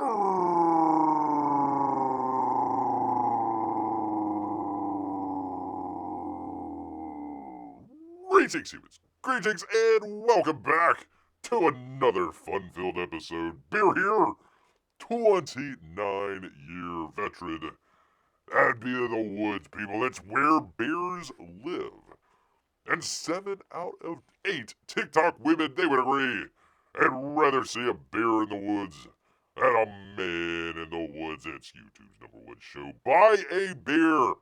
Greetings, humans. Greetings, and welcome back to another fun-filled episode. Bear here, 29-year veteran. That'd be in the woods, people. It's where bears live. And 7 out of 8 TikTok women, they would agree, and rather see a bear in the woods than a man in the woods. It's YouTube's #1 show by a bear.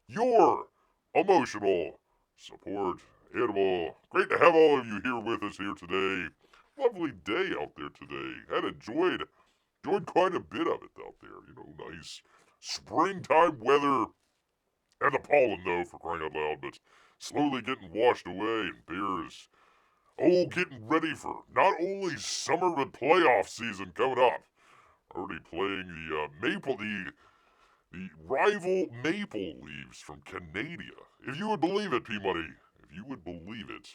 Your emotional support animal. Great to have all of you here with us here today. Lovely day out there today. Had enjoyed quite a bit of it out there. You know, nice springtime weather. And the pollen, though, for crying out loud, but slowly getting washed away, and bears, getting ready for not only summer, but playoff season coming up. Already playing the rival Maple Leafs from Canada. If you would believe it, P-Money, if you would believe it.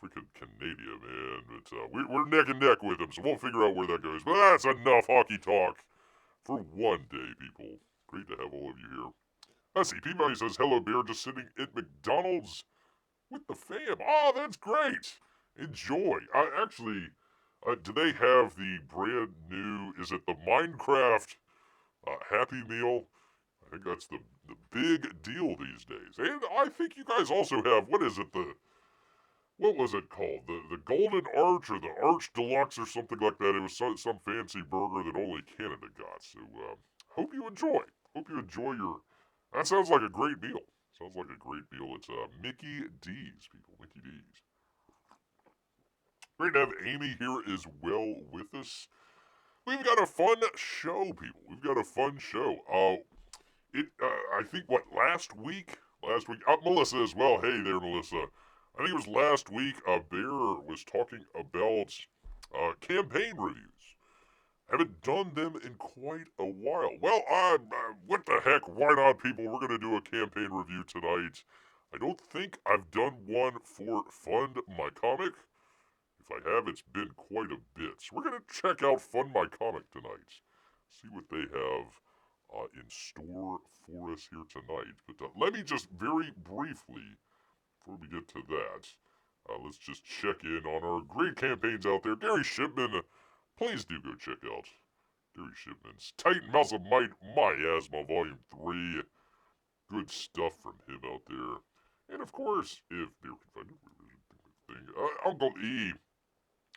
Freaking Canada, man. But we're neck and neck with them, so we'll figure out where that goes. But that's enough hockey talk for one day, people. Great to have all of you here. Let's see, P-Money says, hello, bear, just sitting at McDonald's with the fam. Oh, that's great. Enjoy. Do they have the brand new, is it the Minecraft Happy Meal? I think that's the big deal these days. And I think you guys also have, what was it called? The Golden Arch or the Arch Deluxe or something like that. It was some fancy burger that only Canada got. So, hope you enjoy. Hope you enjoy your... That sounds like a great meal. Sounds like a great meal. It's Mickey D's, people. Mickey D's. Great to have Amy here as well with us. We've got a fun show, people. We've got a fun show. I think, last week, Melissa as well. Hey there, Melissa. I think it was last week, Bear was talking about campaign reviews. Haven't done them in quite a while. Well, what the heck? Why not, people? We're going to do a campaign review tonight. I don't think I've done one for Fund My Comic. If I have, it's been quite a bit. So we're going to check out Fund My Comic tonight. See what they have in store for us here tonight. But let me just very briefly, before we get to that, let's just check in on our great campaigns out there. Gary Shipman, please do go check out Gary Shipman's Titan Mouse of Might, Miasma Volume 3. Good stuff from him out there. And of course, if Bear can find it, Uncle E,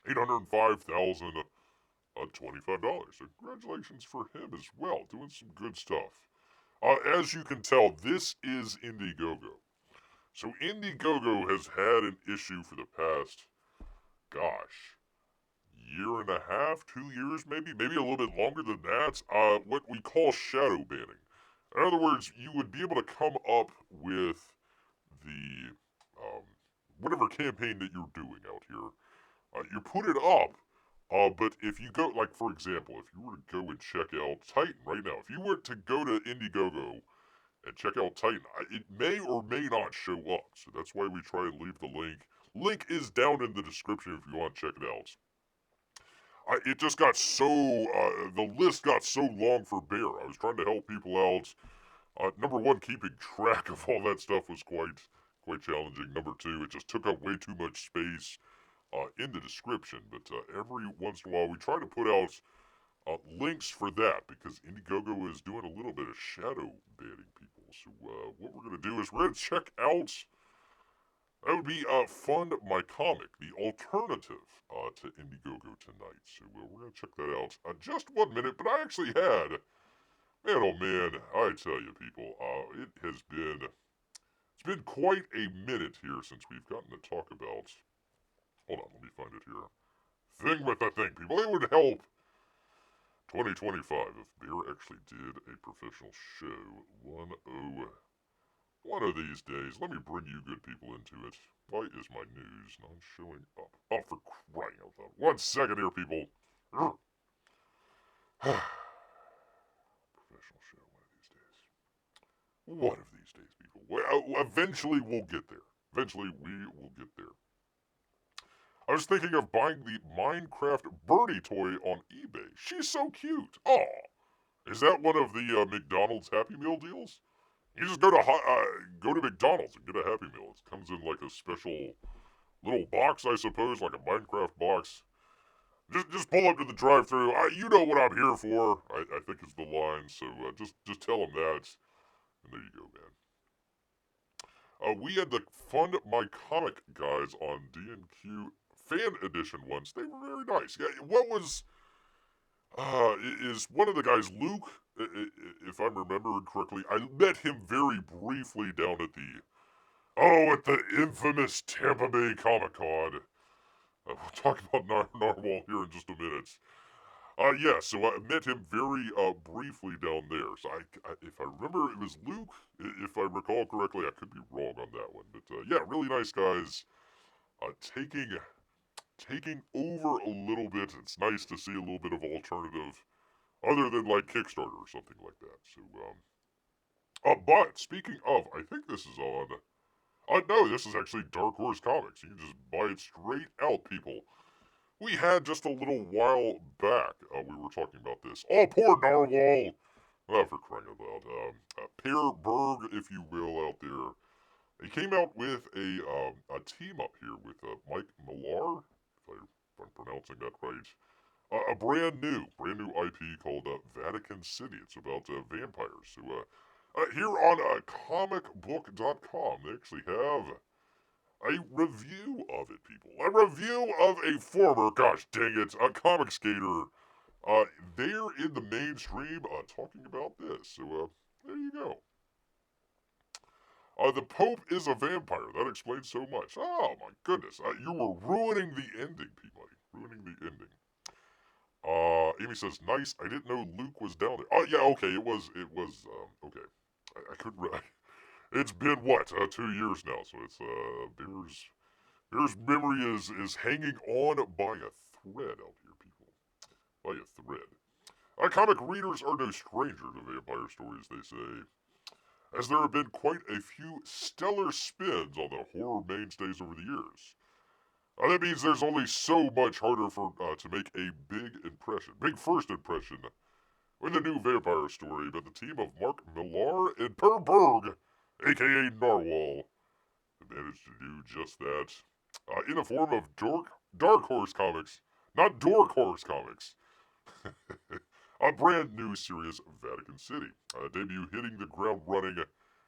805,000. $25. So congratulations for him as well, doing some good stuff. As you can tell, this is Indiegogo. So Indiegogo has had an issue for the past, year and a half, 2 years maybe a little bit longer than that, what we call shadow banning. In other words, you would be able to come up with the, whatever campaign that you're doing out here. You put it up, but if you go, like, for example, if you were to go and check out Titan right now, if you were to go to Indiegogo and check out Titan, it may or may not show up. So that's why we try and leave the link. Link is down in the description if you want to check it out. It just got so, the list got so long for Bear. I was trying to help people out. Number one, keeping track of all that stuff was quite challenging. Number two, it just took up way too much space in the description. But every once in a while, we try to put out links for that, because Indiegogo is doing a little bit of shadow banning people. So what we're going to do is we're going to check out, that would be Fund My Comic, the alternative to Indiegogo tonight. So we're going to check that out. Just 1 minute, but I actually had, man oh man, I tell you people, it's been quite a minute here since we've gotten to talk about, hold on, let me find it here. Thing with the thing, people. It would help 2025 if Bear actually did a professional show. One of these days. Let me bring you good people into it. Why is my news not showing up? Oh, for crying out loud. 1 second here, people. Professional show one of these days. One of these days, people. Well, eventually we'll get there. Eventually we will get there. I was thinking of buying the Minecraft Birdie toy on eBay. She's so cute. Oh, is that one of the McDonald's Happy Meal deals? You just go to McDonald's and get a Happy Meal. It comes in like a special little box, I suppose, like a Minecraft box. Just pull up to the drive-thru. You know what I'm here for. I think is the line. So just tell them that, and there you go, man. We had the Fund My Comic guys on D&Q Fan Edition once. They were very nice. Yeah, what was is one of the guys Luke? If I'm remembering correctly, I met him very briefly down at the infamous Tampa Bay Comic Con. We'll talk about Narwhal here in just a minute. Yeah, so I met him very briefly down there. So if I remember, it was Luke. If I recall correctly, I could be wrong on that one. But yeah, really nice guys. Taking over a little bit. It's nice to see a little bit of alternative, other than like Kickstarter or something like that. So but speaking of, I think this is on. No, this is actually Dark Horse Comics. You can just buy it straight out, people. We had just a little while back, we were talking about this. Oh, poor Narwhal! For crying out loud. Berg, if you will, out there. He came out with a team up here with Mike Millar, if I'm pronouncing that right. A brand new IP called Vatican City. It's about vampires. So here on comicbook.com, they actually have a review of it, people. A review of a former, gosh dang it, a comic skater. They're in the mainstream talking about this. So, there you go. The Pope is a vampire. That explains so much. Oh, my goodness. You were ruining the ending, Peabody. Ruining the ending. Amy says, nice. I didn't know Luke was down there. Oh, yeah, okay. It was, okay. I couldn't, it's been, what, 2 years now, so it's, Bear's memory is hanging on by a thread out here, people. By a thread. Comic readers are no stranger to vampire stories, they say, as there have been quite a few stellar spins on the horror mainstays over the years. That means there's only so much harder to make a big first impression with a new vampire story, but the team of Mark Millar and Per Berg, aka Narwhal, managed to do just that. In the form of Dark Horse Comics, not Dork Horse Comics. A brand new series, Vatican City. Debut hitting the ground running,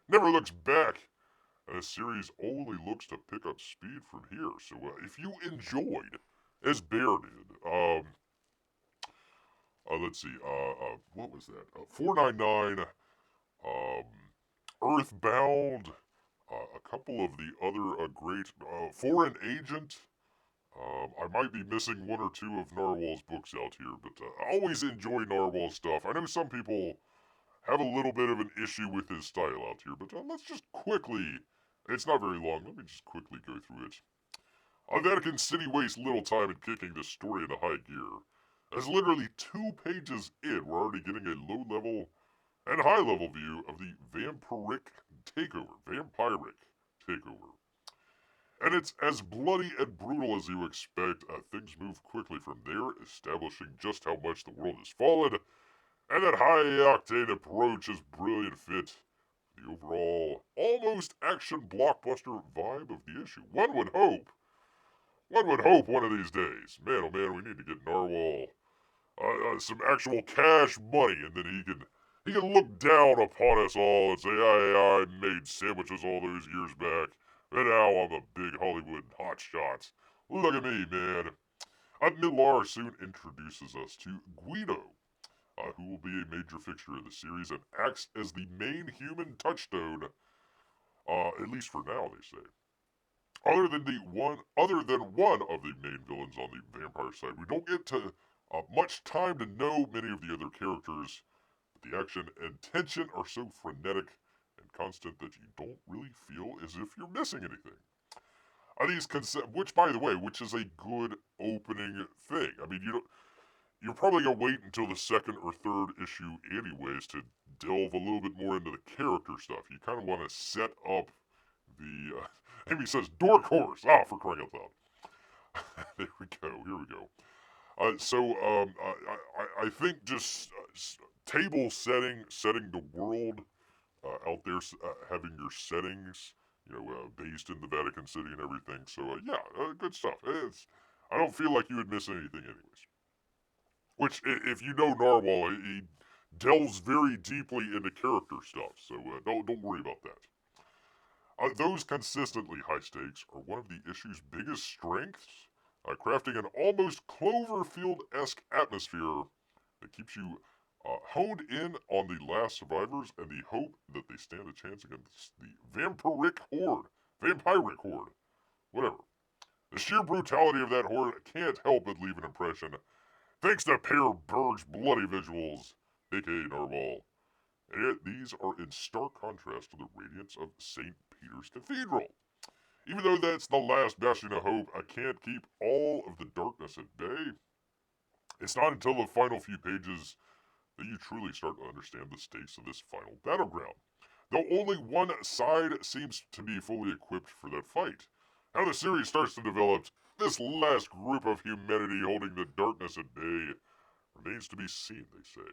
never looks back, and the series only looks to pick up speed from here. So if you enjoyed, as Bear did, let's see, what was that? 499, Earthbound, a couple of the other great, Foreign Agent. I might be missing one or two of Narwhal's books out here, but I always enjoy Narwhal's stuff. I know some people have a little bit of an issue with his style out here, but let's just quickly, it's not very long, let me just quickly go through it. Vatican City wastes little time in kicking the story into high gear. As literally 2 pages in, we're already getting a low-level and high-level view of the vampiric takeover. And it's as bloody and brutal as you expect. Things move quickly from there, establishing just how much the world has fallen. And that high-octane approach is brilliant fit. The overall, almost action blockbuster vibe of the issue. One would hope one of these days. Man, oh man, we need to get Narwhal some actual cash money, and then he can look down upon us all and say, I made sandwiches all those years back. And now I'm a big Hollywood hotshot. Look at me, man. Millar soon introduces us to Guido, who will be a major fixture of the series and acts as the main human touchstone, at least for now, they say. Other than one of the main villains on the vampire side, we don't get to much time to know many of the other characters, but the action and tension are so frenetic and constant that you don't really feel as if you're missing anything. Which, by the way, which is a good opening thing. I mean, you're probably gonna wait until the second or third issue, anyways, to delve a little bit more into the character stuff. You kind of want to set up the. Amy says, "Dork Horse." Ah, for crying out loud. There we go. Here we go. I think just table setting the world out there, having your settings, based in the Vatican City and everything. So yeah, good stuff. I don't feel like you would miss anything, anyways. Which, if you know Narwhal, he delves very deeply into character stuff. So don't worry about that. Those consistently high stakes are one of the issue's biggest strengths, crafting an almost Cloverfield-esque atmosphere that keeps you honed in on the last survivors and the hope that they stand a chance against the vampiric horde, whatever. The sheer brutality of that horde can't help but leave an impression, thanks to Pair Berg's bloody visuals, aka Narwhal. And yet these are in stark contrast to the radiance of St. Peter's Cathedral. Even though that's the last bastion of hope, I can't keep all of the darkness at bay. It's not until the final few pages that you truly start to understand the stakes of this final battleground. Though only one side seems to be fully equipped for that fight. How the series starts to develop, this last group of humanity holding the darkness at bay remains to be seen, they say.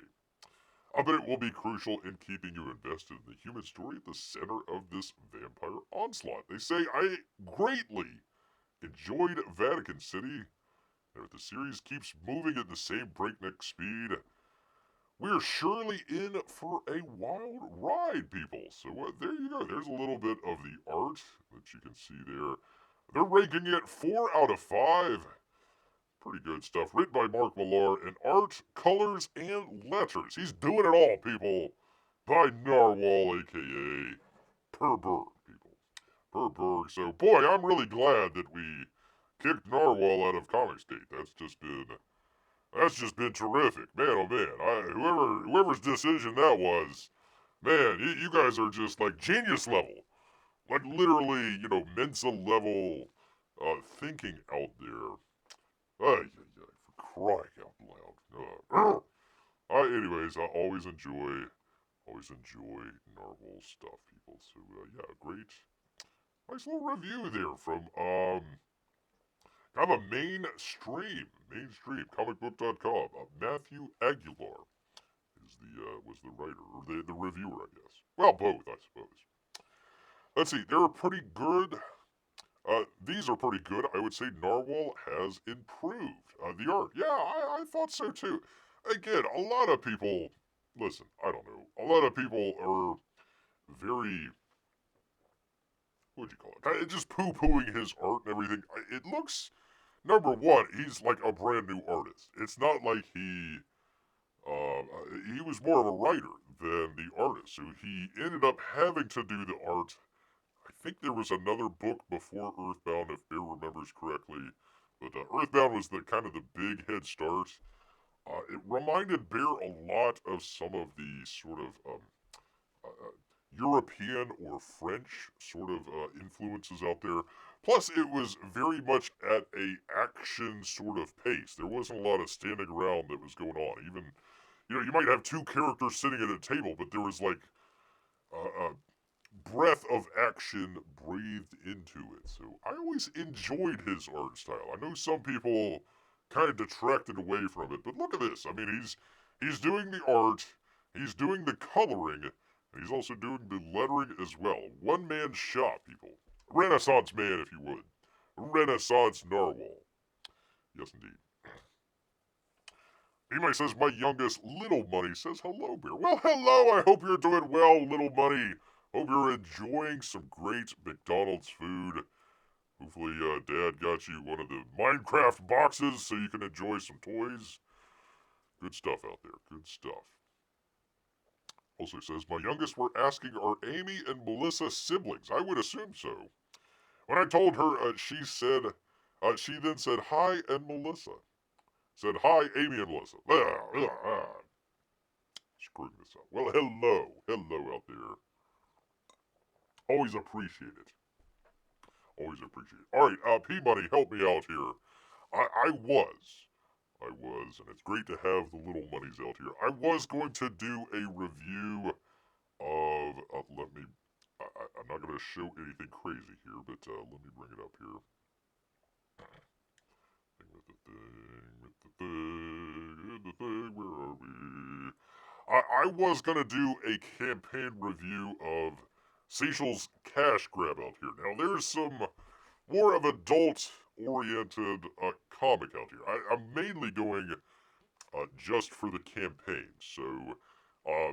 But it will be crucial in keeping you invested in the human story at the center of this vampire onslaught. They say, I greatly enjoyed Vatican City, and if the series keeps moving at the same breakneck speed, we're surely in for a wild ride, people. So there you go. There's a little bit of the art that you can see there. They're ranking it 4 out of 5. Pretty good stuff. Written by Mark Millar in art, colors, and letters. He's doing it all, people. By Narwhal, a.k.a. Berg, people. Berg. So, boy, I'm really glad that we kicked Narwhal out of Comicsgate. That's just been terrific. Man, oh man. Whoever's decision that was, man, you guys are just like genius level. Like literally, Mensa level thinking out there. For crying out loud. Anyways, I always enjoy Narwhal stuff, people. So, yeah, great. Nice little review there from, kind of a mainstream, comicbook.com. Matthew Aguilar was the writer, or the reviewer, I guess. Well, both, I suppose. Let's see, they're pretty good. These are pretty good. I would say Narwhal has improved. The art, yeah, I thought so too. Again, a lot of people, listen, I don't know, a lot of people are very, what would you call it? Just poo-pooing his art and everything. It looks, number one, he's like a brand new artist. It's not like he was more of a writer than the artist, so he ended up having to do the art. I think there was another book before Earthbound, if Bear remembers correctly, but Earthbound was the kind of the big head start. It reminded Bear a lot of some of the sort of European or French sort of influences out there. Plus, it was very much at a action sort of pace. There wasn't a lot of standing around that was going on. Even, you might have two characters sitting at a table, but there was like breath of action breathed into it. So I always enjoyed his art style. I know some people kind of detracted away from it, but look at this. I mean, he's doing the art, he's doing the coloring, and he's also doing the lettering as well. One man shop, people. Renaissance man, if you would. Renaissance Narwhal. Yes, indeed. Ema says, my youngest, Little Money, says hello, Bear. Well, hello, I hope you're doing well, Little Money. Hope you're enjoying some great McDonald's food. Hopefully, Dad got you one of the Minecraft boxes so you can enjoy some toys. Good stuff out there, good stuff. Also says, my youngest were asking, are Amy and Melissa siblings? I would assume so. When I told her, she then said, hi, and Melissa. Said, hi, Amy and Melissa. Screwing this up. Well, hello out there. Always appreciate it. Always appreciate it. Alright, P-Money, help me out here. I was, and it's great to have the little monies out here. I was going to do a review of, I'm not going to show anything crazy here, but let me bring it up here. Where are we? I was gonna do a campaign review of Cecil's Cash Grab out here. Now, there's some more of adult-oriented comic out here. I'm mainly going just for the campaign. So,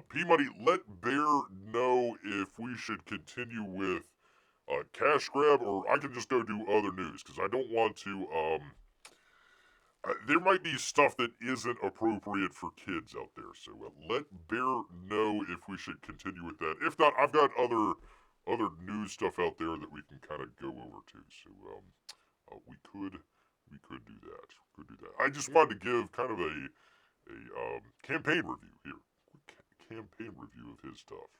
P-Money, let Bear know if we should continue with Cash Grab, or I can just go do other news, because I don't want to, there might be stuff that isn't appropriate for kids out there, so let Bear know if we should continue with that. If not, I've got other news stuff out there that we can kind of go over to. So we could do that. I just wanted to give kind of a campaign review here. Quick campaign review of his stuff.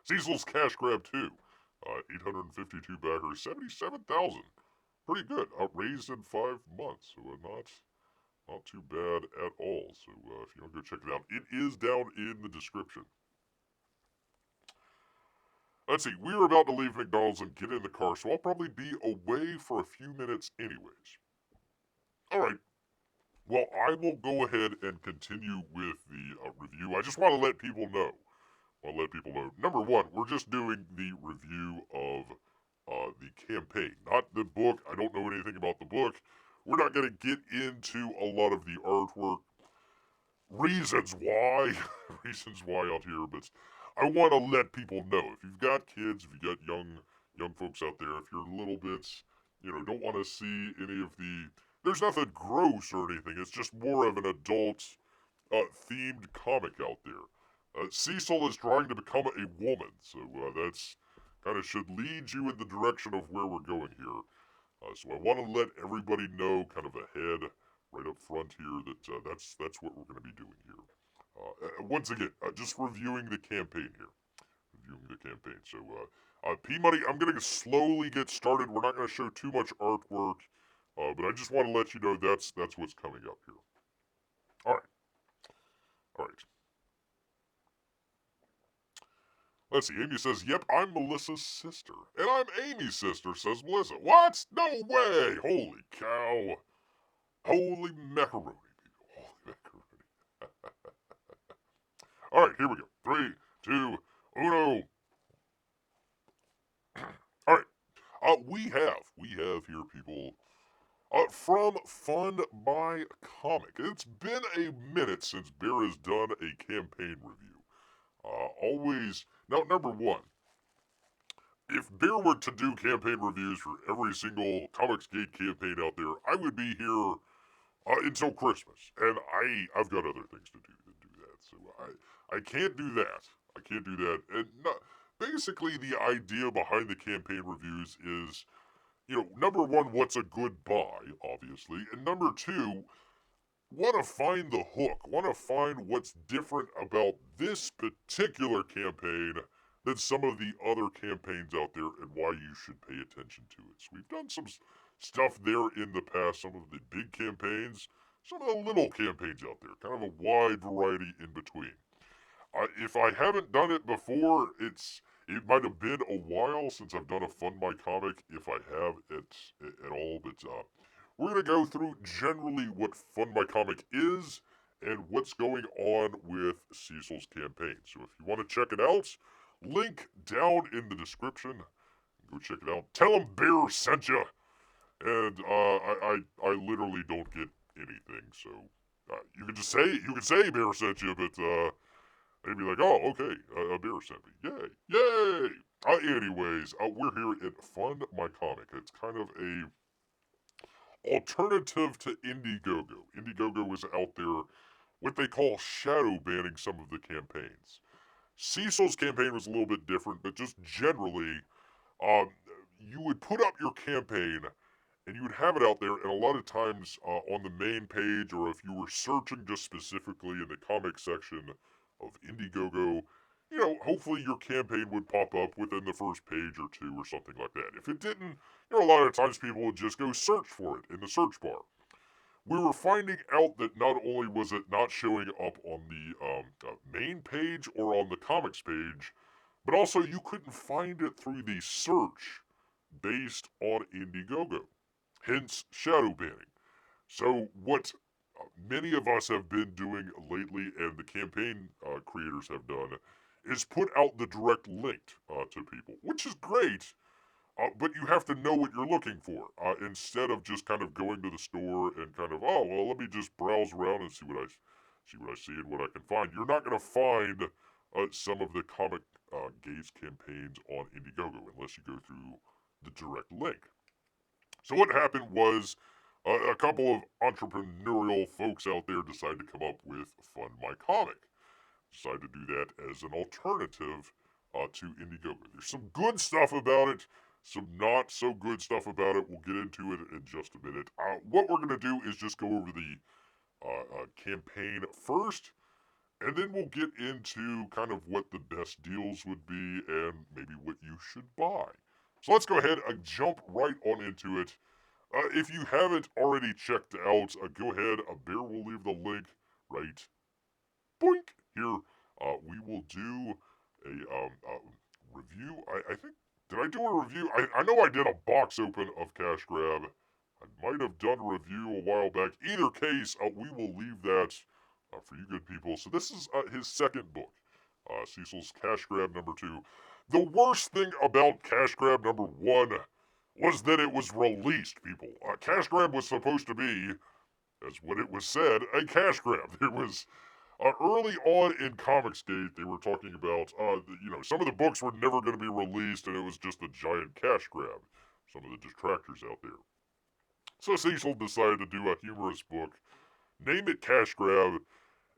Cecil's Cash Grab 2. 852 backers, 77,000. Pretty good. Outraised in 5 months, so not too bad at all. So if you want to go check it out, it is down in the description. Let's see, we're about to leave McDonald's and get in the car, so I'll probably be away for a few minutes anyways. Alright, well, I will go ahead and continue with the review. I just want to let people know. Number one, we're just doing the review of the campaign, not the book. I don't know anything about the book. We're not going to get into a lot of the artwork. Reasons why out here, but I want to let people know. If you've got kids, if you've got young folks out there, if you're a little bit, don't want to see any of the... There's nothing gross or anything. It's just more of an adult themed comic out there. Cecil is trying to become a woman, so that's kind of should lead you in the direction of where we're going here. So I want to let everybody know kind of ahead, right up front here, that that's what we're going to be doing here. Once again, just reviewing the campaign here. So, P-Money, I'm going to slowly get started. We're not going to show too much artwork, but I just want to let you know that's what's coming up here. All right. Let's see, Amy says, yep, I'm Melissa's sister. And I'm Amy's sister, says Melissa. What? No way! Holy cow. Holy macaroni, people. Holy macaroni. Alright, here we go. 3, 2, 1. Alright. We have here, people, from Fund My Comic. It's been a minute since Bear has done a campaign review. Now, number one, if Bear were to do campaign reviews for every single Comics Gate campaign out there, I would be here until Christmas, and I've got other things to do than do that, so I can't do that. And basically, the idea behind the campaign reviews is, number one, what's a good buy, obviously, and number two, want to find the hook, want to find what's different about this particular campaign than some of the other campaigns out there and why you should pay attention to it. So we've done some stuff there in the past, some of the big campaigns, some of the little campaigns out there, kind of a wide variety in between. If I haven't done it before, it might have been a while since I've done a Fund My Comic, if I have at all, but we're going to go through generally what Fund My Comic is and what's going on with Cecil's campaign. So if you want to check it out, link down in the description. Go check it out. Tell them Bear sent you. And I literally don't get anything. So you can say Bear sent you, but they'd be like, oh, okay, Bear sent me. Yay! Anyways, we're here at Fund My Comic. It's kind of a alternative to Indiegogo. Indiegogo is out there, what they call shadow banning some of the campaigns. Cecil's campaign was a little bit different, but just generally, you would put up your campaign, and you would have it out there, and a lot of times on the main page, or if you were searching just specifically in the comic section of Indiegogo, hopefully your campaign would pop up within the first page or two or something like that. If it didn't, a lot of times people would just go search for it in the search bar. We were finding out that not only was it not showing up on the main page or on the comics page, but also you couldn't find it through the search based on Indiegogo. Hence, shadow banning. So what many of us have been doing lately, and the campaign creators have done, is put out the direct link to people, which is great. But you have to know what you're looking for instead of just kind of going to the store and kind of, oh well, let me just browse around and see and what I can find. You're not going to find some of the comic gaze campaigns on Indiegogo unless you go through the direct link. So what happened was a couple of entrepreneurial folks out there decided to come up with Fund My Comic. Decided to do that as an alternative to Indiegogo. There's some good stuff about it, some not so good stuff about it. We'll get into it in just a minute. What we're going to do is just go over the campaign first, and then we'll get into kind of what the best deals would be and maybe what you should buy. So let's go ahead and jump right on into it. If you haven't already checked out, go ahead. Bear will leave the link right boink here. We will do a review. I think, did I do a review? I know I did a box open of Cash Grab. I might have done a review a while back. Either case, we will leave that for you good people. So this is his second book, Cecil's Cash Grab #2. The worst thing about Cash Grab #1 was that it was released, people. Cash Grab was supposed to be, as what it was said, a cash grab. It was early on in Comicsgate, they were talking about, some of the books were never going to be released, and it was just a giant cash grab. Some of the detractors out there. So Cecil decided to do a humorous book, name it Cash Grab,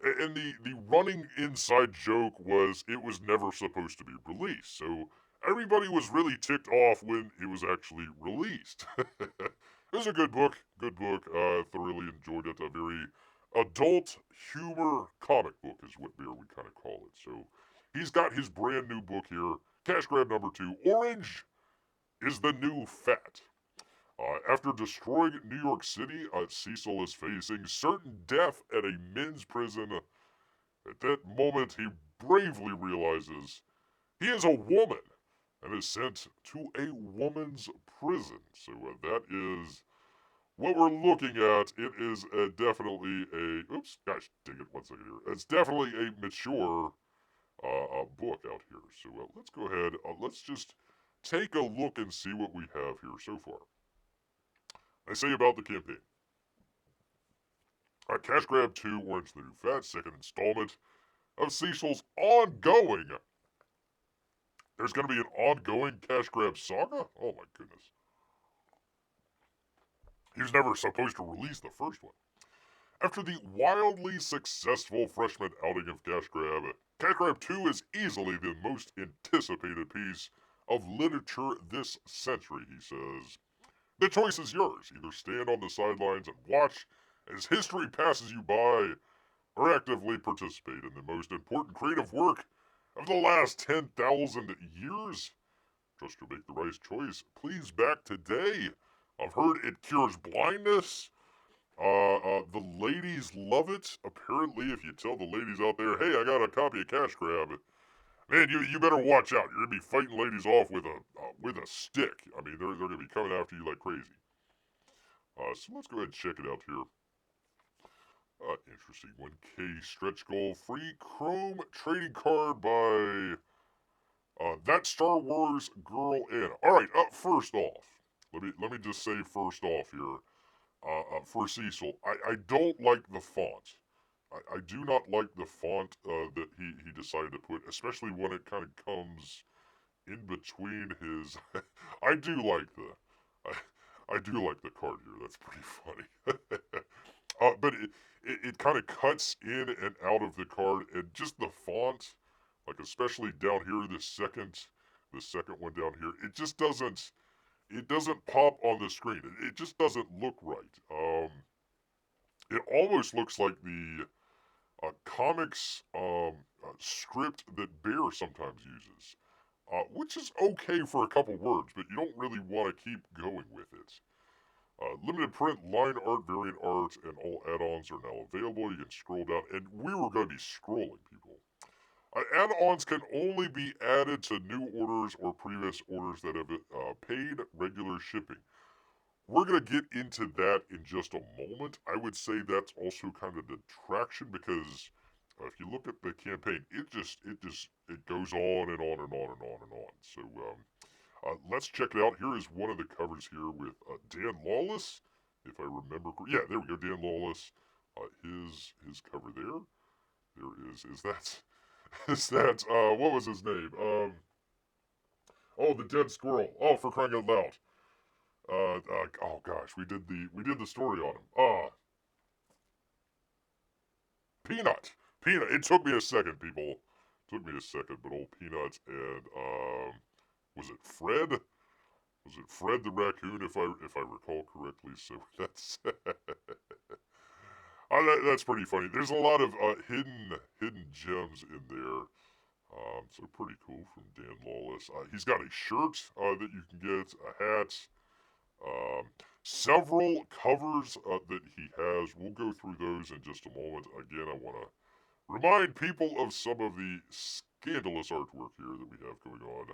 and the running inside joke was it was never supposed to be released. So everybody was really ticked off when it was actually released. It was a good book. Good book. Thoroughly enjoyed it. A very adult humor comic book is what Bear would kind of call it. So he's got his brand new book here. Cash Grab #2. Orange is the new fat. After destroying New York City, Cecil is facing certain death at a men's prison. At that moment, he bravely realizes he is a woman and is sent to a woman's prison. So that is what we're looking at. It is definitely a... Oops, gosh, dang it, 1 second here. It's definitely a mature book out here. So let's go ahead. Let's just take a look and see what we have here so far. I say about the campaign. Cash Grab 2, Orange the New Fat, second installment of Cecil's ongoing. There's going to be an ongoing Cash Grab saga? Oh my goodness. He was never supposed to release the first one. After the wildly successful freshman outing of Cash Grab 2 is easily the most anticipated piece of literature this century, he says. The choice is yours. Either stand on the sidelines and watch as history passes you by, or actively participate in the most important creative work of the last 10,000 years. Trust you'll make the right choice. Please back today. I've heard it cures blindness. The ladies love it. Apparently, if you tell the ladies out there, hey, I got a copy of Cash Grab, man, you better watch out. You're gonna be fighting ladies off with a stick. I mean, they're gonna be coming after you like crazy. So let's go ahead and check it out here. Interesting. 1K stretch goal. Free Chrome trading card by that Star Wars girl Anna. All right. First off, let me just say first off here. For Cecil, I don't like the font. I do not like the font that he decided to put, especially when it kind of comes in between his. I do like I do like the card here. That's pretty funny. But it kind of cuts in and out of the card, and just the font, like especially down here, the second one down here, it doesn't pop on the screen. It just doesn't look right. It almost looks like the comics script that Bear sometimes uses, which is okay for a couple words, but you don't really want to keep going with it. Limited print, line art, variant art, and all add-ons are now available. You can scroll down, and we were going to be scrolling, people. Add-ons can only be added to new orders or previous orders that have paid regular shipping. we're going to get into that in just a moment. I would say that's also kind of the detraction because if you look at the campaign, it goes on and on and on and on and on. So let's check it out. Here is one of the covers here with Dan Lawless, if I remember. Yeah, there we go, Dan Lawless. His cover there. There is that is that what was his name? Oh, the dead squirrel. Oh, for crying out loud. Oh gosh, we did the story on him. Peanut. Peanut. It took me a second, people. It took me a second, but old Peanut and was it Fred? Was it Fred the raccoon, if I recall correctly? So that's pretty funny. There's a lot of hidden gems in there. So pretty cool from Dan Lawless. He's got a shirt that you can get, a hat, um, several covers that he has. We'll go through those in just a moment. Again, I want to remind people of some of the scandalous artwork here that we have going on.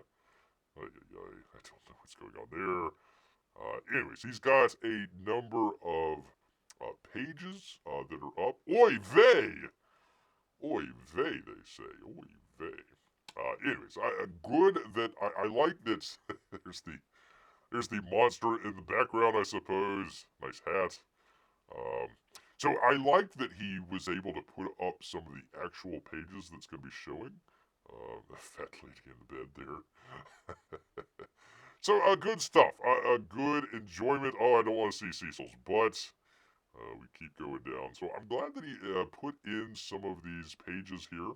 I don't know what's going on there. Anyways, he's got a number of pages that are up. Oy vey! Oy vey, they say. Oy vey. Anyways, good that I like that. there's the monster in the background, I suppose. Nice hat. So I like that he was able to put up some of the actual pages that's going to be showing. The fat lady in the bed there. So good stuff. Good enjoyment. Oh, I don't want to see Cecil's butt. We keep going down. So I'm glad that he put in some of these pages here.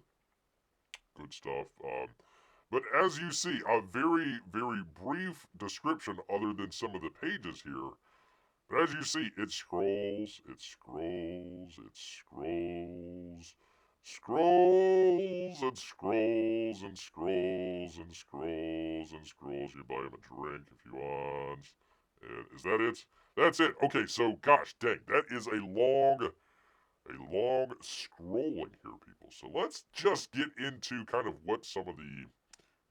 Good stuff. But as you see, a very, very brief description other than some of the pages here. But as you see, it scrolls, it scrolls, it scrolls, scrolls, and scrolls, and scrolls, and scrolls, and scrolls. You buy him a drink if you want. And is that it? That's it. Okay, so gosh dang, that is a long scrolling here, people. So let's just get into kind of what some of the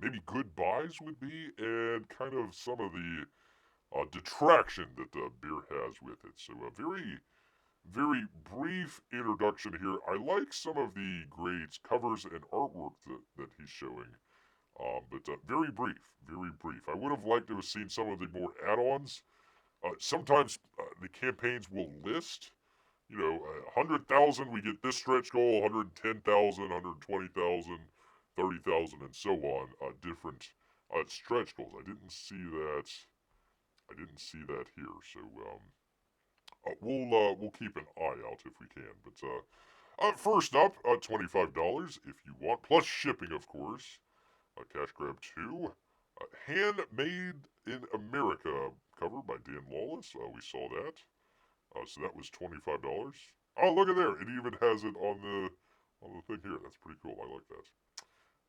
maybe goodbyes would be and kind of some of the detraction that the beer has with it. So a very, very brief introduction here. I like some of the great covers and artwork that he's showing, but very brief, very brief. I would have liked to have seen some of the more add-ons. Sometimes the campaigns will list, 100,000, we get this stretch goal, 110,000, 120,000, 30,000, and so on, different stretch goals. I didn't see that here, so we'll keep an eye out if we can. But first up, $25 if you want, plus shipping, of course. Cash grab 2. Handmade in America cover by Dan Lawless. We saw that. So that was $25. Oh, look at there! It even has it on the thing here. That's pretty cool. I like that.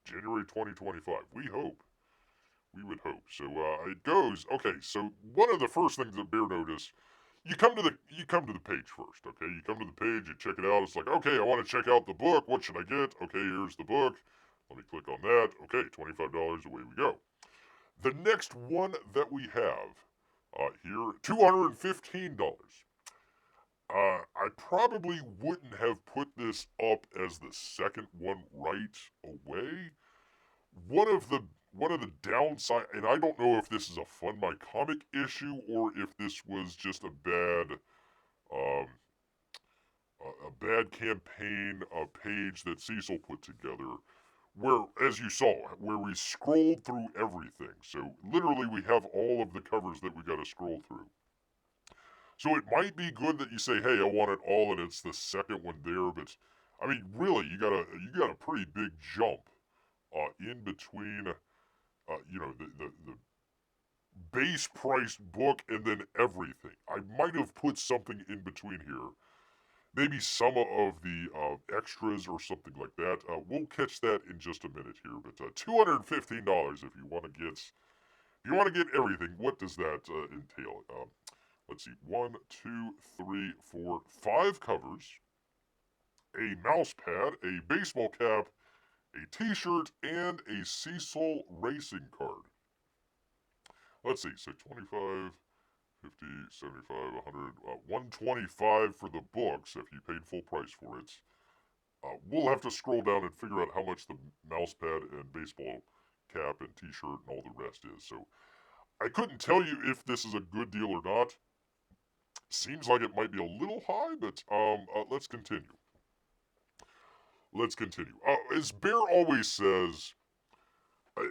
January 2025. We hope. We would hope. So it goes. Okay, so one of the first things that Bear noticed, you come to the page first. Okay, you come to the page, you check it out. It's like, okay, I want to check out the book. What should I get? Okay, here's the book. Let me click on that. Okay, $25. Away we go. The next one that we have here, $215. I probably wouldn't have put this up as the second one right away. One of the downside, and I don't know if this is a Fund My Comic issue or if this was just a bad campaign page that Cecil put together, where, as you saw, where we scrolled through everything. So literally, we have all of the covers that we got to scroll through. So it might be good that you say, "Hey, I want it all," and it's the second one there. But I mean, really, you got a pretty big jump in between. The base price book and then everything. I might have put something in between here. Maybe some of the extras or something like that. We'll catch that in just a minute here. But $215 if you want to get everything. What does that entail? Let's see. 1, 2, 3, 4, 5 covers, a mouse pad, a baseball cap, a t-shirt, and a Cecil racing card. Let's see, so 25, 50, 75, 100, 125 for the books if you paid full price for it. We'll have to scroll down and figure out how much the mouse pad and baseball cap and t-shirt and all the rest is. So I couldn't tell you if this is a good deal or not. Seems like it might be a little high, but let's continue. Let's continue. As Bear always says,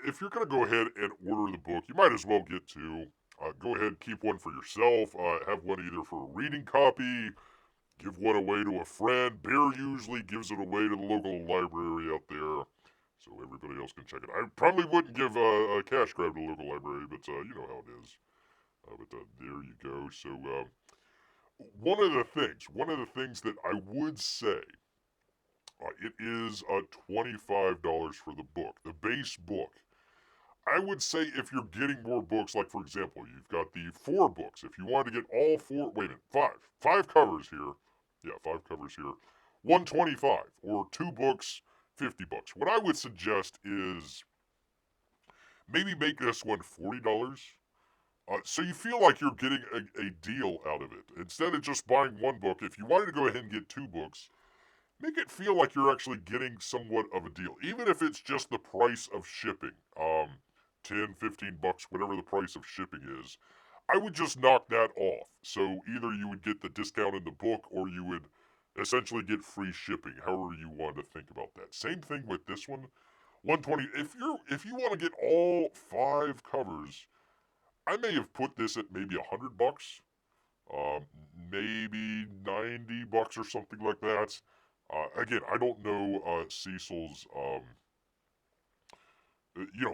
if you're going to go ahead and order the book, you might as well get two. Go ahead, keep one for yourself. Have one either for a reading copy, give one away to a friend. Bear usually gives it away to the local library out there, so everybody else can check it. I probably wouldn't give a cash grab to the local library, but you know how it is. But there you go. So one of the things that I would say, it is $25 for the book, the base book. I would say if you're getting more books, like for example, you've got the 4 books. If you want to get all 4, wait a minute, 5 covers here. Yeah, 5 covers here. 125 or 2 books, $50. What I would suggest is maybe make this one $40. So you feel like you're getting a deal out of it. Instead of just buying 1 book, if you wanted to go ahead and get 2 books, make it feel like you're actually getting somewhat of a deal. Even if it's just the price of shipping. 10, $15, whatever the price of shipping is. I would just knock that off. So either you would get the discount in the book or you would essentially get free shipping, however you want to think about that. Same thing with this one. 120. If you want to get all 5 covers, I may have put this at maybe $100, maybe $90 or something like that. Again, I don't know Cecil's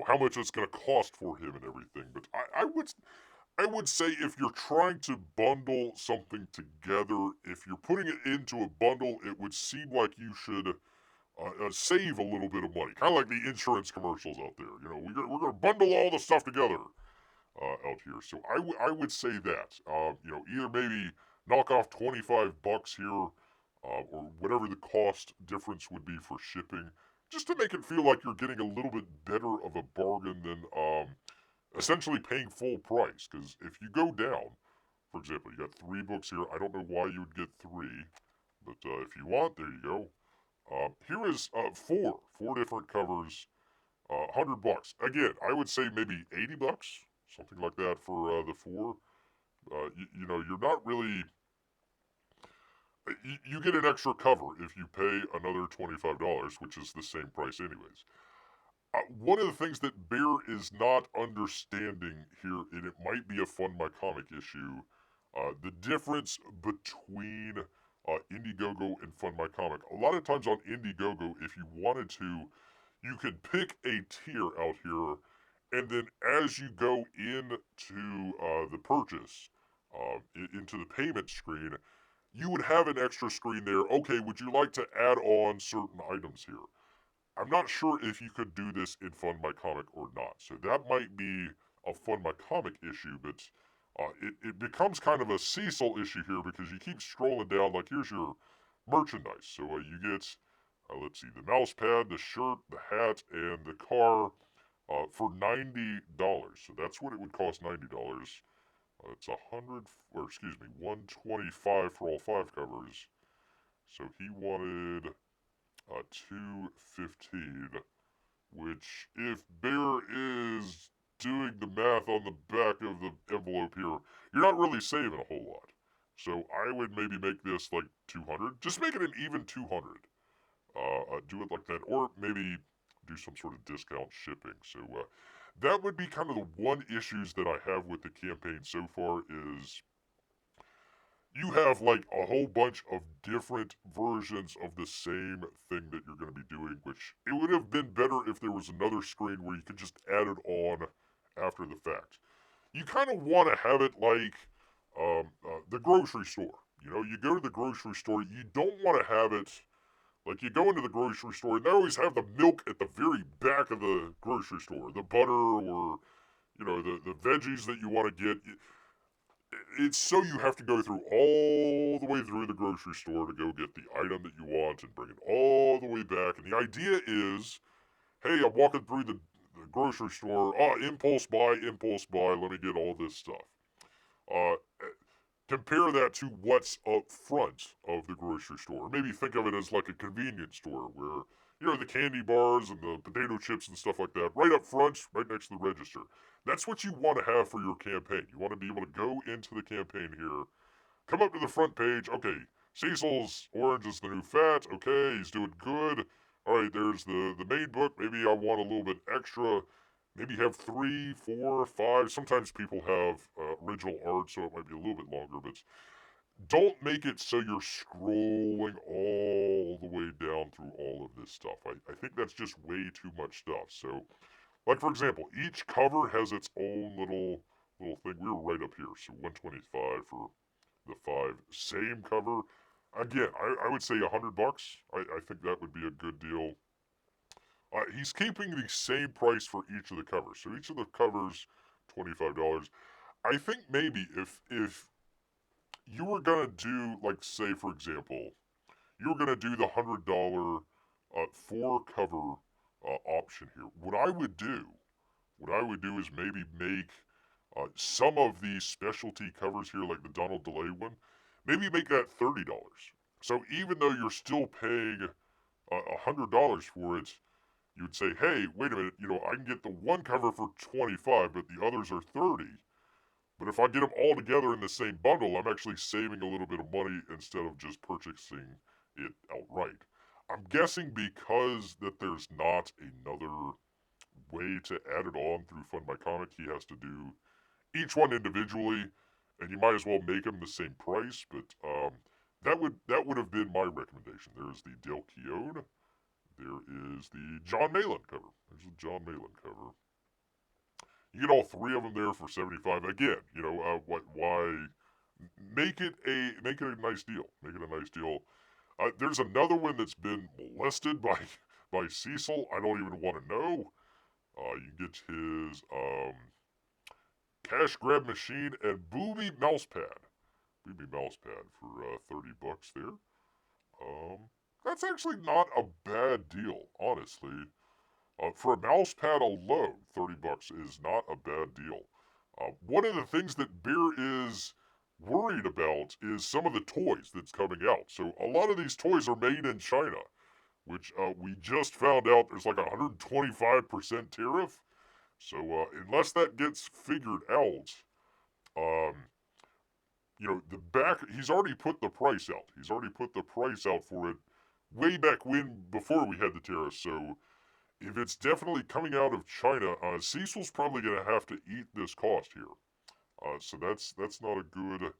how much it's going to cost for him and everything. But I would say if you're trying to bundle something together, if you're putting it into a bundle, it would seem like you should save a little bit of money, kind of like the insurance commercials out there. We're going to bundle all the stuff together out here. So I would say that either maybe knock off $25 here, or whatever the cost difference would be for shipping, just to make it feel like you're getting a little bit better of a bargain than essentially paying full price. Because if you go down, for example, you got 3 books here. I don't know why you would get 3, but if you want, there you go. Here is 4 different covers, $100. Again, I would say maybe $80, something like that for the 4. You're not really. You get an extra cover if you pay another $25, which is the same price anyways. One of the things that Bear is not understanding here, and it might be a Fund My Comic issue, the difference between Indiegogo and Fund My Comic. A lot of times on Indiegogo, if you wanted to, you could pick a tier out here, and then as you go into the purchase, into the payment screen, you would have an extra screen there. Okay, would you like to add on certain items here? I'm not sure if you could do this in Fund My Comic or not. So that might be a Fund My Comic issue, but it becomes kind of a Cecil issue here because you keep scrolling down. Like, here's your merchandise. So you get, let's see, the mouse pad, the shirt, the hat, and the car for $90. So that's what it would cost, $90. It's 125 for all 5 covers. So he wanted 215, which, if Bear is doing the math on the back of the envelope here, you're not really saving a whole lot. So I would maybe make this like 200. Just make it an even 200. Do it like that, or maybe do some sort of discount shipping. So that would be kind of the one issues that I have with the campaign so far is you have like a whole bunch of different versions of the same thing that you're going to be doing, which it would have been better if there was another screen where you could just add it on after the fact. You kind of want to have it like the grocery store. You go to the grocery store, you don't want to have it like you go into the grocery store and they always have the milk at the very back of the grocery store, the butter or the veggies that you want to get. It's so you have to go through all the way through the grocery store to go get the item that you want and bring it all the way back. And the idea is, hey, I'm walking through the grocery store. Oh, impulse buy, let me get all this stuff. Uh, compare that to what's up front of the grocery store. Maybe think of it as like a convenience store where, the candy bars and the potato chips and stuff like that, right up front, right next to the register. That's what you want to have for your campaign. You want to be able to go into the campaign here, come up to the front page. Okay, Cecil's orange is the new fat. Okay, he's doing good. All right, there's the main book. Maybe I want a little bit extra. Maybe have 3, 4, 5. Sometimes people have original art, so it might be a little bit longer. But don't make it so you're scrolling all the way down through all of this stuff. I think that's just way too much stuff. So, like for example, each cover has its own little thing. We were right up here, so 125 for the 5. Same cover. Again, I would say $100. I think that would be a good deal. He's keeping the same price for each of the covers. So each of the covers, $25. I think maybe if you were gonna do, like, say for example, you were gonna do the $100 4 cover option here. What I would do is maybe make some of these specialty covers here, like the Donald DeLay one, maybe make that $30. So even though you're still paying $100 for it, you'd say, hey, wait a minute, I can get the one cover for 25, but the others are 30. But if I get them all together in the same bundle, I'm actually saving a little bit of money instead of just purchasing it outright. I'm guessing because that there's not another way to add it on through Fund My Comic, he has to do each one individually, and you might as well make them the same price. But that would have been my recommendation. There's the Dale Keown. There is the John Malin cover. There's the John Malin cover. You get all 3 of them there for 75. Again, why make it a nice deal? Make it a nice deal. There's another one that's been molested by Cecil. I don't even want to know. You get his cash grab machine and booby mouse pad. Booby mouse pad for $30 there. That's actually not a bad deal, honestly. For a mouse pad alone, $30 is not a bad deal. One of the things that Beer is worried about is some of the toys that's coming out. So a lot of these toys are made in China, which we just found out there's like a 125% tariff. So unless that gets figured out, um, the back, he's already put the price out. He's already put the price out for it way back when, before we had the tariffs. So if it's definitely coming out of China, Cecil's probably going to have to eat this cost here. So that's not a good.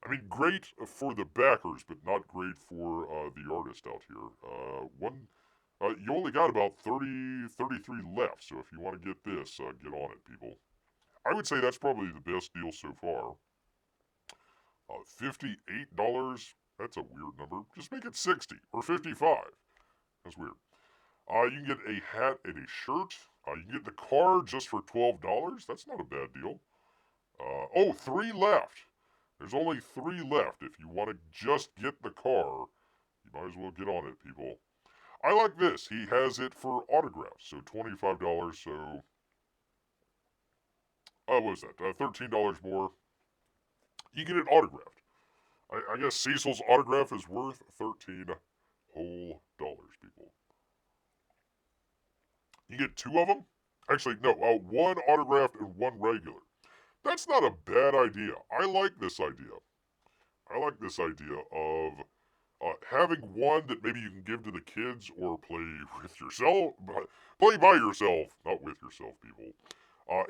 I mean, great for the backers, but not great for the artist out here. You only got about 33 left, so if you want to get this, get on it, people. I would say that's probably the best deal so far. $58, that's a weird number. Just make it 60 or 55. That's weird. You can get a hat and a shirt. You can get the car just for $12. That's not a bad deal. 3 left. There's only 3 left. If you want to just get the car, you might as well get on it, people. I like this. He has it for autographs, so $25. So, what was that? $13 more. You get it autographed. I guess Cecil's autograph is worth 13 whole dollars, people. You get 2 of them? Actually, no, 1 autographed and 1 regular. That's not a bad idea. I like this idea. I like this idea of having one that maybe you can give to the kids or play with yourself, play by yourself, not with yourself, people.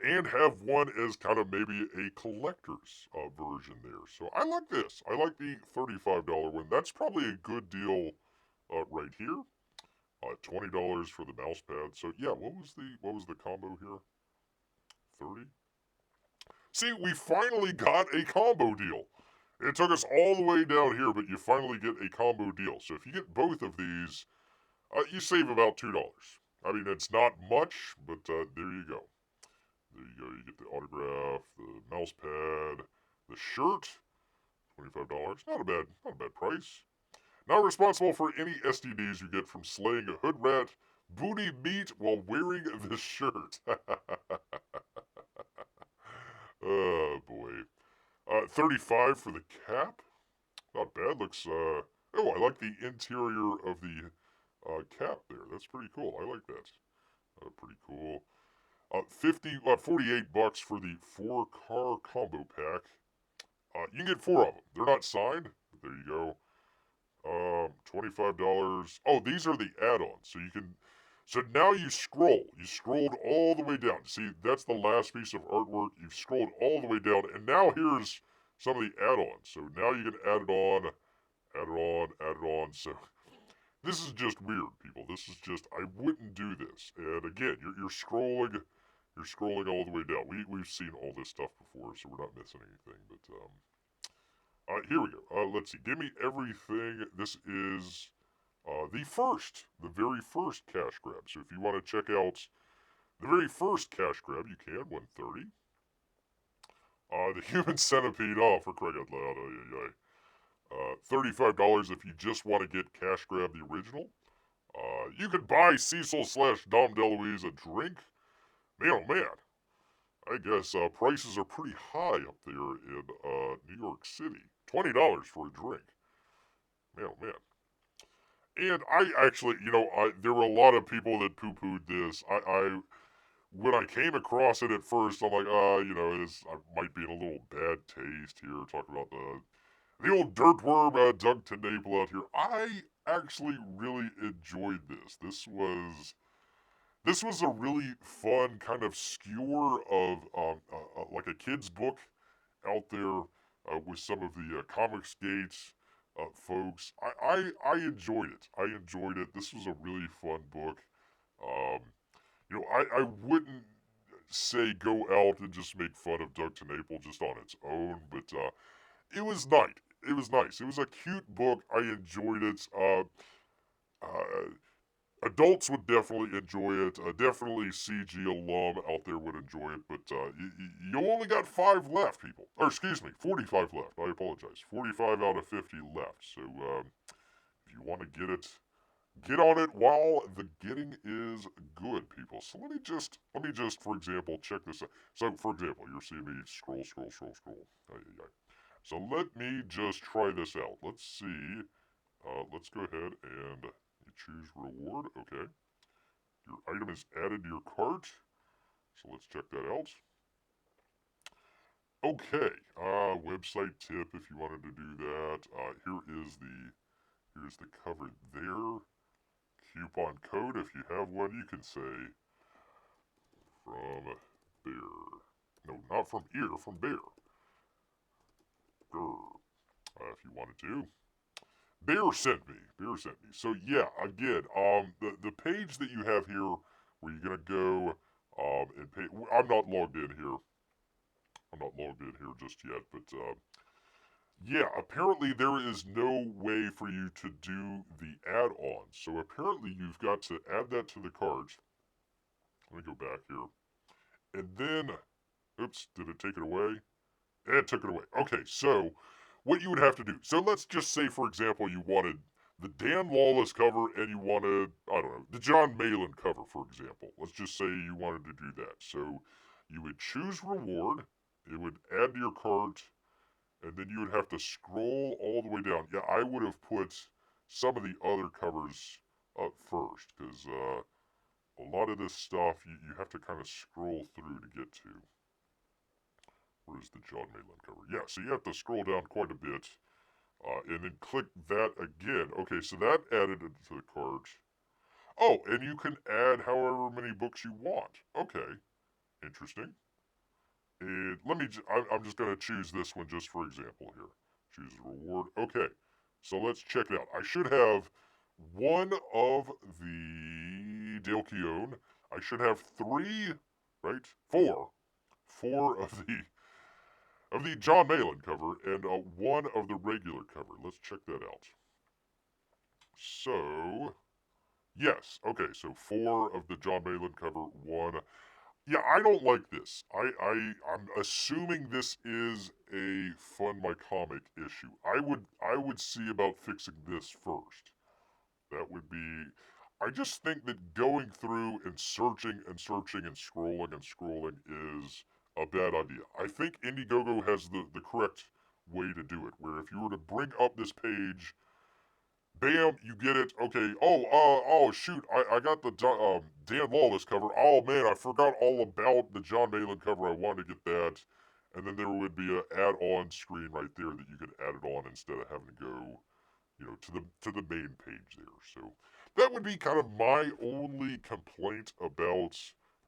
And have one as kind of maybe a collector's version there. So I like this. I like the $35 one. That's probably a good deal right here. $20 for the mouse pad. So yeah, what was the combo here? 30. See, we finally got a combo deal. It took us all the way down here, but you finally get a combo deal. So if you get both of these, you save about $2. I mean, it's not much, but there you go. There you go. You get the autograph, the mouse pad, the shirt, $25. Not a bad price. Not responsible for any STDs you get from slaying a hood rat, booty meat while wearing this shirt. Oh boy. $35 for the cap. Not bad. Looks, oh, I like the interior of the cap there. That's pretty cool. I like that. Pretty cool. 48 bucks for the 4-car combo pack. You can get 4 of them. They're not signed, but there you go. $25. Oh, these are the add-ons. So you can, so now you scroll. You scrolled all the way down. See, that's the last piece of artwork. You've scrolled all the way down, and now here's some of the add-ons. So now you can add it on, add it on, add it on. So this is just weird, people. This is just, I wouldn't do this. And again, you're scrolling all the way down. We've seen all this stuff before, so we're not missing anything. But here we go. Let's see. Give me everything. This is the very first cash grab. So if you want to check out the very first cash grab, you can. 130. The human centipede. Oh, for crying out loud. $35 if you just want to get cash grab the original. You could buy Cecil/Dom DeLuise a drink. Man, oh man. I guess prices are pretty high up there in New York City. $20 for a drink. Man, oh man. And I actually, there were a lot of people that poo-pooed this. When I came across it at first, I'm like, this I might be in a little bad taste here. Talking about the old dirtworm Doug Tenaple out here. I actually really enjoyed this. This was a really fun kind of skewer of like a kid's book out there with some of the Comicsgate folks. I enjoyed it. I enjoyed it. This was a really fun book. Um, I wouldn't say go out and just make fun of Doug Tenaple just on its own, but it was nice. It was nice. It was a cute book. I enjoyed it. Adults would definitely enjoy it. Definitely CG alum out there would enjoy it, but you only got 5 left, people. Or excuse me, 45 left. I apologize. 45 out of 50 left. So if you want to get it, get on it while the getting is good, people. So let me just, for example, check this out. So for example, you're seeing me scroll. So let me just try this out. Let's see. Let's go ahead and you choose reward. Okay. Your item is added to your cart. So let's check that out. Okay. Website tip if you wanted to do that. Here's the cover there. Coupon code if you have one. You can say from Bear. No, not from ear, from Bear. If you wanted to. Bear sent me. So yeah, again, the page that you have here, where you're gonna go and pay. I'm not logged in here. Just yet, but yeah, apparently there is no way for you to do the add-on. So apparently you've got to add that to the cart. Let me go back here, and then, oops, did it take it away? It took it away. Okay, so what you would have to do. So let's just say, for example, you wanted the Dan Lawless cover and you wanted, I don't know, the John Malin cover, for example. Let's just say you wanted to do that. So you would choose reward, it would add to your cart, and then you would have to scroll all the way down. Yeah, I would have put some of the other covers up first, because a lot of this stuff you have to kind of scroll through to get to. Where's the John Malin cover? Yeah, so you have to scroll down quite a bit, and then click that again. Okay, so that added it to the cart. Oh, and you can add however many books you want. Okay, interesting. And I'm just going to choose this one just for example here. Choose reward. Okay, so let's check it out. I should have one of the Dale Keown. I should have 3, right? 4 of the John Malin cover and 1 of the regular cover. Let's check that out. So, yes, okay, so 4 of the John Malin cover, 1. Yeah, I don't like this. I'm assuming this is a Fund My Comic issue. I would see about fixing this first. That would be. I just think that going through and searching and scrolling is a bad idea. I think Indiegogo has the correct way to do it, where if you were to bring up this page, bam, you get it. Okay. Oh, shoot. I got the Dan Lawless cover. Oh man, I forgot all about the John Malin cover. I wanted to get that, and then there would be an add-on screen right there that you could add it on instead of having to go, to the main page there. So that would be kind of my only complaint about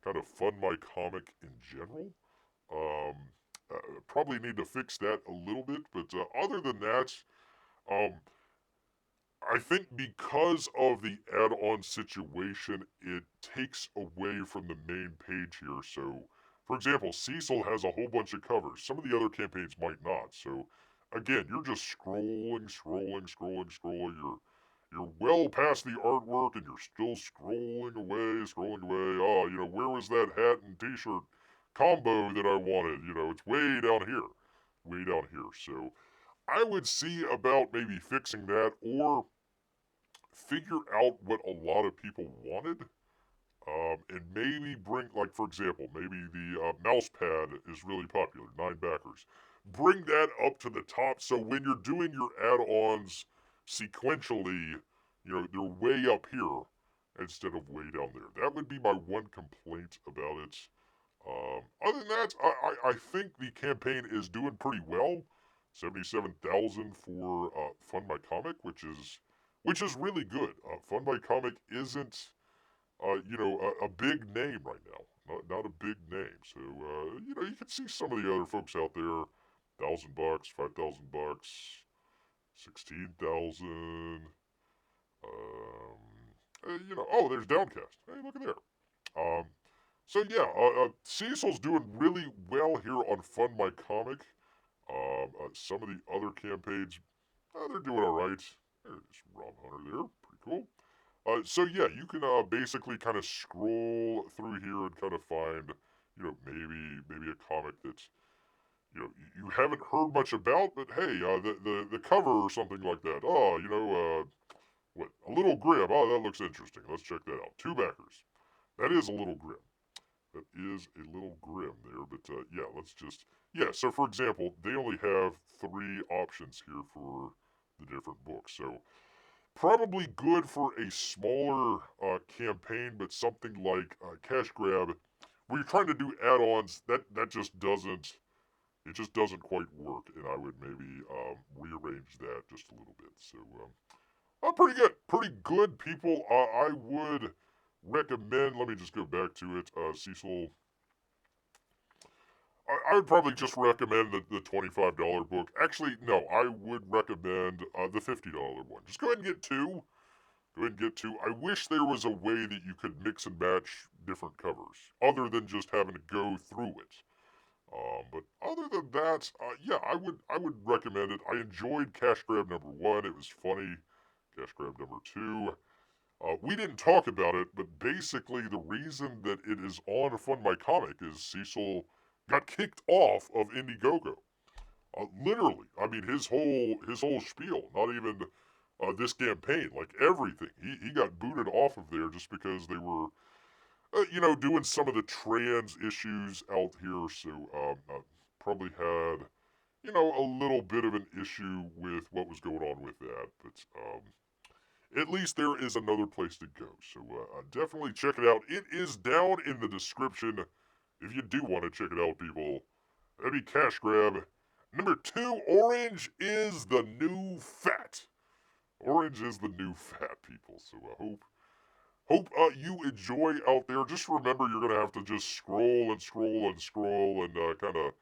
kind of Fund My Comic in general. Um, Probably need to fix that a little bit, but other than that, um, I think because of the add-on situation, it takes away from the main page here. So, for example, Cecil has a whole bunch of covers. Some of the other campaigns might not. So, again, you're just scrolling. You're well past the artwork, and you're still scrolling away. Oh, where was that hat and T-shirt combo that I wanted? It's way down here. So, I would see about maybe fixing that or figure out what a lot of people wanted, and maybe bring, like, for example, maybe the mouse pad is really popular, 9 backers. Bring that up to the top so when you're doing your add-ons sequentially, they're way up here instead of way down there. That would be my one complaint about it. Other than that, I think the campaign is doing pretty well. 77,000 for Fund My Comic, which is really good. Fund My Comic isn't, a big name right now. Not a big name. So, you can see some of the other folks out there, $1,000, $5,000, 16,000. Oh, there's Downcast. Hey, look at there. Um, so yeah, Cecil's doing really well here on Fund My Comic. Some of the other campaigns, they're doing all right. There's Rom Hunter there, pretty cool. So yeah, you can basically kind of scroll through here and kind of find, maybe a comic that you haven't heard much about, but hey, the cover or something like that. Oh, what, a little grim. Oh, that looks interesting. Let's check that out. 2 backers. That is a little grim. That is a little grim there, but yeah, yeah. So for example, they only have 3 options here for the different books. So probably good for a smaller campaign, but something like Cash Grab, where you're trying to do add-ons, that just doesn't quite work, and I would maybe rearrange that just a little bit. So, pretty good, people. I would recommend. Let me just go back to it. Cecil, I would probably just recommend the $25 book. Actually, no, I would recommend the $50 one. Just go ahead and get 2. Go ahead and get 2. I wish there was a way that you could mix and match different covers, other than just having to go through it. But other than that, yeah, I would recommend it. I enjoyed Cash Grab number 1. It was funny. Cash Grab number 2. We didn't talk about it, but basically the reason that it is on Fund My Comic is Cecil got kicked off of Indiegogo. Literally, I mean his whole spiel. Not even this campaign, like everything. He got booted off of there just because they were, doing some of the trans issues out here. So probably had, a little bit of an issue with what was going on with that. But at least there is another place to go. So definitely check it out. It is down in the description if you do want to check it out, people. That'd be Cash Grab. Number 2, orange is the new fat. Orange is the new fat, people. So I hope you enjoy out there. Just remember, you're gonna have to just scroll and kind of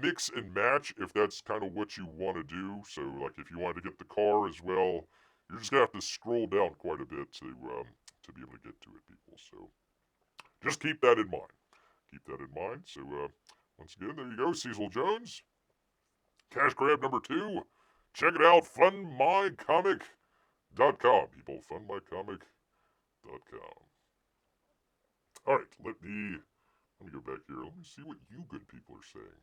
mix and match if that's kind of what you want to do. So, like, if you want to get the car as well, you're just gonna have to scroll down quite a bit to be able to get to it, people. So, just keep that in mind. Keep that in mind. So, once again, there you go, Cecil Jones. Cash Grab number 2. Check it out, fundmycomic.com, people. Fundmycomic.com. Alright, let me go back here. Let me see what you good people are saying.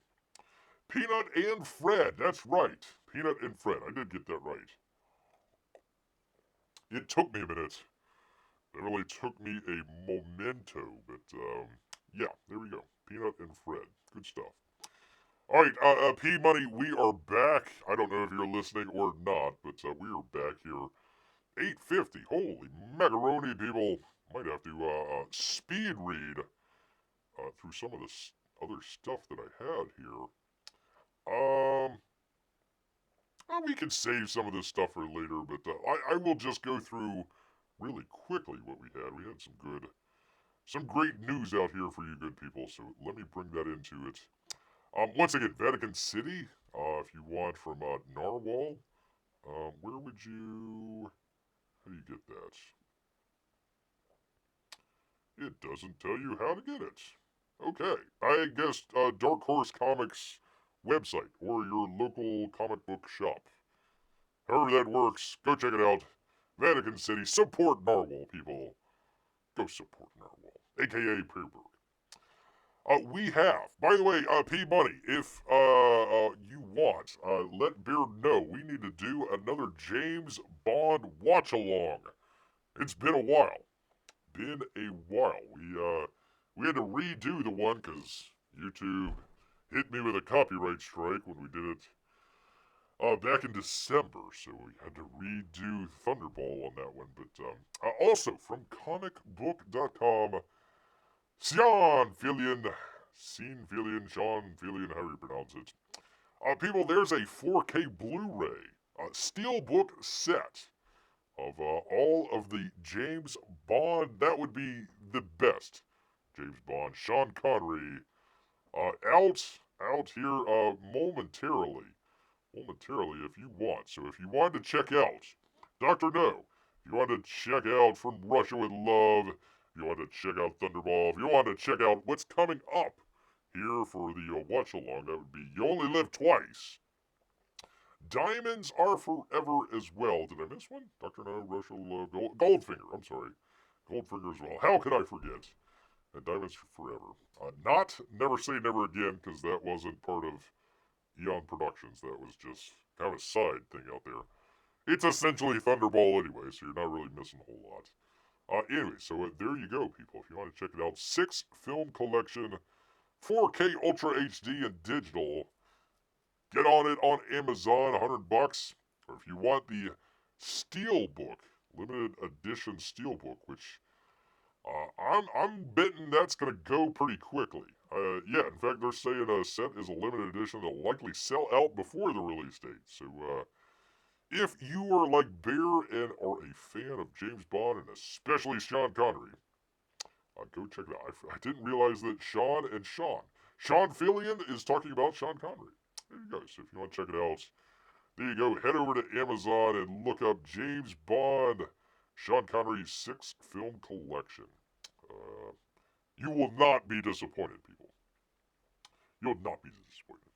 Peanut and Fred. That's right. Peanut and Fred. I did get that right. It took me a minute. It really took me a memento, but yeah, there we go. Peanut and Fred. Good stuff. All right, P-Money, we are back. I don't know if you're listening or not, but we are back here. 8:50. Holy macaroni, people. Might have to speed read through some of this other stuff that I had here. We can save some of this stuff for later, but I will just go through really quickly what we had. We had some great news out here for you good people, so let me bring that into it. Once again, Vatican City, if you want from Narwhal, where would you, how do you get that? It doesn't tell you how to get it. Okay, I guess Dark Horse Comics website or your local comic book shop. However that works, go check it out. Vatican City, support Narwhal, people. Go support Narwhal, aka Berg. We have, by the way, P-Money, if you want, let Beard know we need to do another James Bond watch-along. It's been a while. We had to redo the one because YouTube hit me with a copyright strike when we did it back in December, so we had to redo Thunderball on that one. But also from comicbook.com, Sean Fillion, how you pronounce it. People, there's a 4K Blu-ray, Steelbook set of all of the James Bond. That would be the best James Bond. Sean Connery, out here momentarily if you want. So if you want to check out Dr. No, if you want to check out From Russia with Love, if you want to check out Thunderball, if you want to check out what's coming up here for the watch-along, that would be You Only Live Twice. Diamonds Are Forever as well. Did I miss one? Dr. No, Russia Love, Goldfinger, I'm sorry. Goldfinger as well. How could I forget? And Diamonds Forever. Not Never Say Never Again, because that wasn't part of Eon Productions. That was just kind of a side thing out there. It's essentially Thunderball anyway, so you're not really missing a whole lot. Anyway, so there you go, people. If you want to check it out, 6-film collection, 4K Ultra HD and digital. Get on it on Amazon, $100. Or if you want the Steelbook, limited edition Steelbook, which I'm betting that's gonna go pretty quickly. Yeah, in fact, they're saying a set is a limited edition that'll likely sell out before the release date. So, if you are like Bear and are a fan of James Bond and especially Sean Connery, go check it out. I didn't realize that Sean Fillion is talking about Sean Connery. There you go. So if you want to check it out, there you go. Head over to Amazon and look up James Bond, Sean Connery's 6-film collection. You will not be disappointed, people. You'll not be disappointed.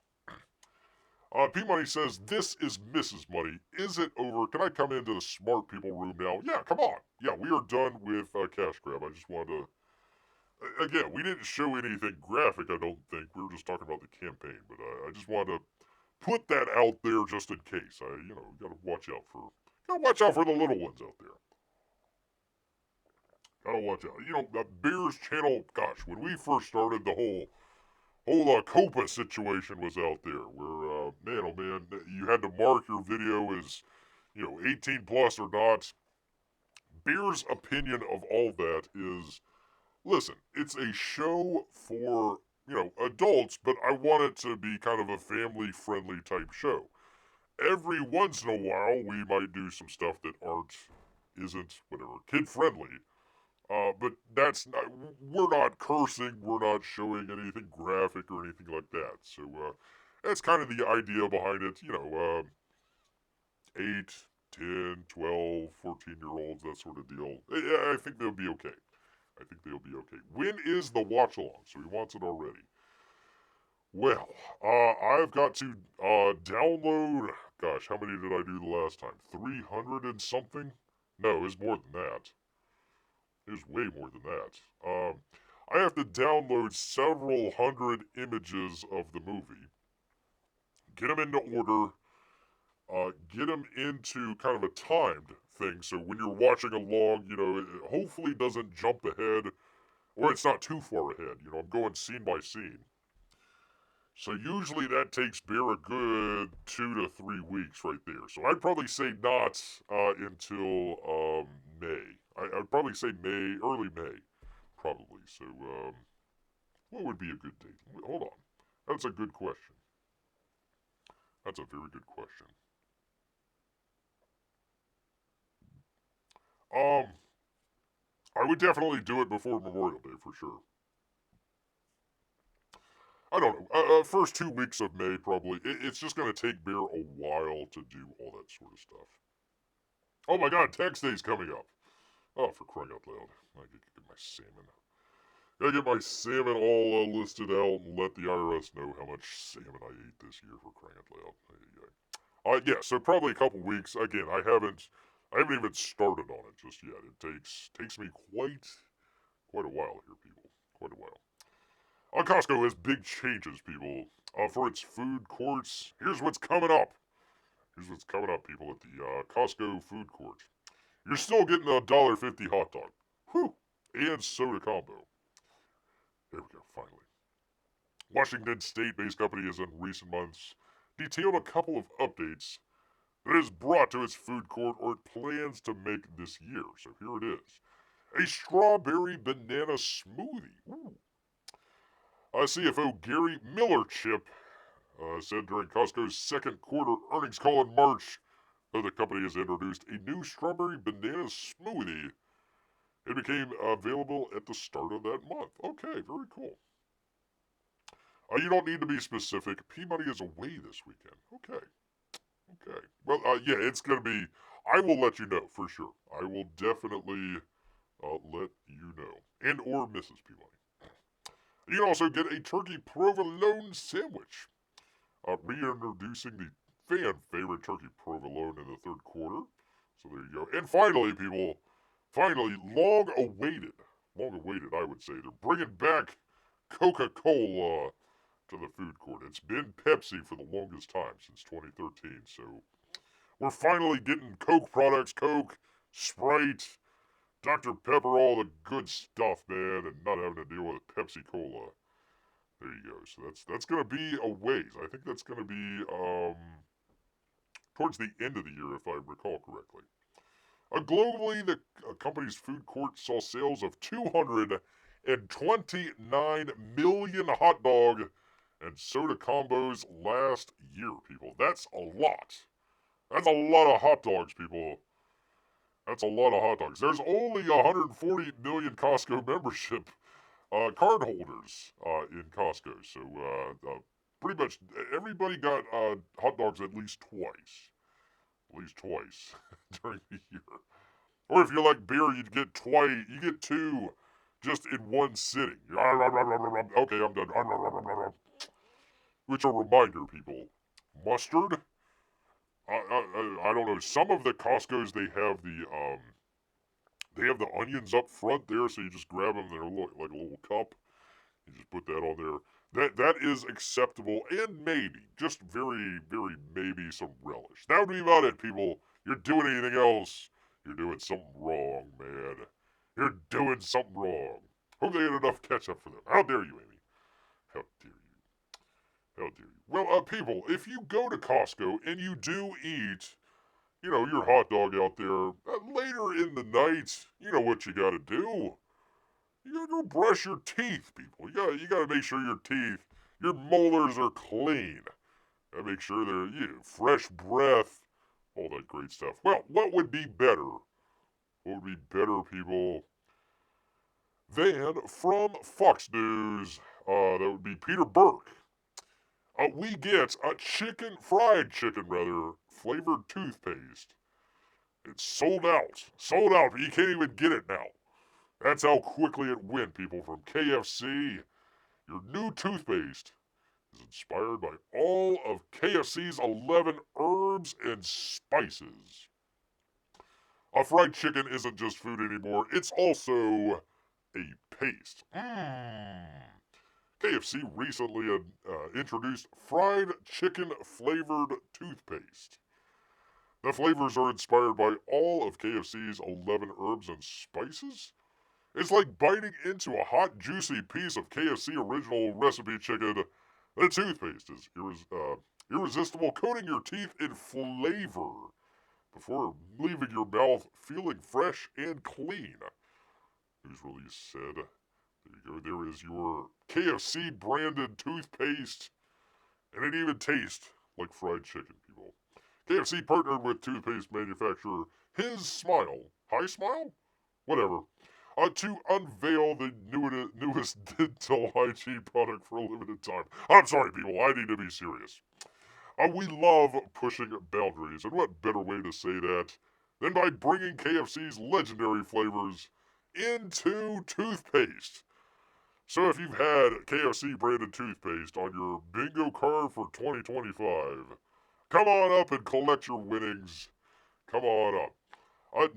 P-Money says, this is Mrs. Money. Is it over? Can I come into the smart people room now? Yeah, come on. Yeah, we are done with Cash Grab. I just wanted to... Again, we didn't show anything graphic, I don't think. We were just talking about the campaign. But I just wanted to put that out there just in case. Gotta watch out for the little ones out there. Gotta watch out. Bear's channel, gosh, when we first started, the whole COPA situation was out there where, man, oh man, you had to mark your video as, 18 plus or not. Bear's opinion of all that is, listen, it's a show for, adults, but I want it to be kind of a family-friendly type show. Every once in a while, we might do some stuff that isn't, whatever, kid-friendly. But we're not cursing, we're not showing anything graphic or anything like that. So, that's kind of the idea behind it. 8, 10, 12, 14-year-olds, that sort of deal. I think they'll be okay. When is the watch along? So he wants it already. Well, I've got to download, gosh, how many did I do the last time? 300 and something? No, it was more than that. It was way more than that. I have to download several hundred images of the movie, get them into order, get them into kind of a timed thing, so when you're watching along, it hopefully doesn't jump ahead, or it's not too far ahead. I'm going scene by scene. So usually that takes beer a good 2 to 3 weeks right there. So I'd probably say not until May. I'd probably say May, early May, probably. So what would be a good date? Hold on. That's a good question. That's a very good question. Um, I would definitely do it before Memorial Day for sure. I don't know. First 2 weeks of May probably. It's just gonna take beer a while to do all that sort of stuff. Oh my God, tax day's coming up. Oh, for crying out loud! I gotta get my salmon. Gotta get my salmon all listed out and let the IRS know how much salmon I ate this year. For crying out loud. Yeah. So probably a couple weeks. Again, I haven't even started on it just yet. It takes me quite a while here, people. Quite a while. Costco has big changes, people. For its food courts, here's what's coming up. Here's what's coming up, people, at the Costco food court. You're still getting a $1.50 hot dog. Whew. And soda combo. There we go, finally. Washington State-based company has in recent months detailed a couple of updates that it has brought to its food court or it plans to make this year. So here it is. A strawberry banana smoothie. Ooh. CFO Gary Millerchip said during Costco's second quarter earnings call in March that the company has introduced a new strawberry banana smoothie. It became available at the start of that month. Okay, very cool. You don't need to be specific. Peabody is away this weekend. Okay. Okay. Well, yeah, it's going to be. I will let you know for sure. I will definitely let you know. And or Mrs. Peabody. You can also get a turkey provolone sandwich. Reintroducing the fan favorite turkey provolone in the third quarter. So there you go. And finally, people, long awaited, I would say, they're bringing back Coca-Cola to the food court. It's been Pepsi for the longest time, since 2013. So we're finally getting Coke products, Coke, Sprite, Dr. Pepper, all the good stuff, man, and not having to deal with Pepsi Cola. There you go. So that's gonna be a ways. I think that's gonna be towards the end of the year, if I recall correctly. Globally, the company's food court saw sales of 229 million hot dog and soda combos last year, people. That's a lot. That's a lot of hot dogs, people. That's a lot of hot dogs. There's only 140 million Costco membership card holders in Costco. So pretty much everybody got hot dogs at least twice. At least twice during the year. Or if you like beer, you'd get twice. You get two just in one sitting. Okay, I'm done. Which a reminder, people. Mustard. I don't know. Some of the Costco's they have the onions up front there, so you just grab them. They're like a little cup. You just put that on there. That is acceptable, and maybe, just very, very maybe some relish. That would be about it, people. You're doing anything else, you're doing something wrong, man. You're doing something wrong. Hope they had enough ketchup for them. How dare you, Amy? How dare you? How dare you? Well, people, if you go to Costco and you do eat, your hot dog out there later in the night, you know what you gotta do. You gotta go brush your teeth, people. You gotta make sure your teeth, your molars are clean. Gotta make sure they're fresh breath, all that great stuff. Well, what would be better? What would be better, people, than from Fox News? That would be Peter Berg. We get a fried chicken, flavored toothpaste. It's sold out. Sold out. You can't even get it now. That's how quickly it went, people, from KFC. Your new toothpaste is inspired by all of KFC's 11 herbs and spices. Fried chicken isn't just food anymore, it's also a paste. KFC recently introduced fried chicken flavored toothpaste. The flavors are inspired by all of KFC's 11 herbs and spices. It's like biting into a hot, juicy piece of KFC original recipe chicken The toothpaste is irresistible, coating your teeth in flavor before leaving your mouth feeling fresh and clean. News release said, there you go, there is your KFC branded toothpaste, and it even tastes like fried chicken, people. KFC partnered with toothpaste manufacturer His Smile, High Smile? Whatever, to unveil the newest dental hygiene product for a limited time. I'm sorry, people, I need to be serious. We love pushing boundaries, and what better way to say that than by bringing KFC's legendary flavors into toothpaste. So if you've had KFC branded toothpaste on your bingo card for 2025, come on up and collect your winnings. Come on up.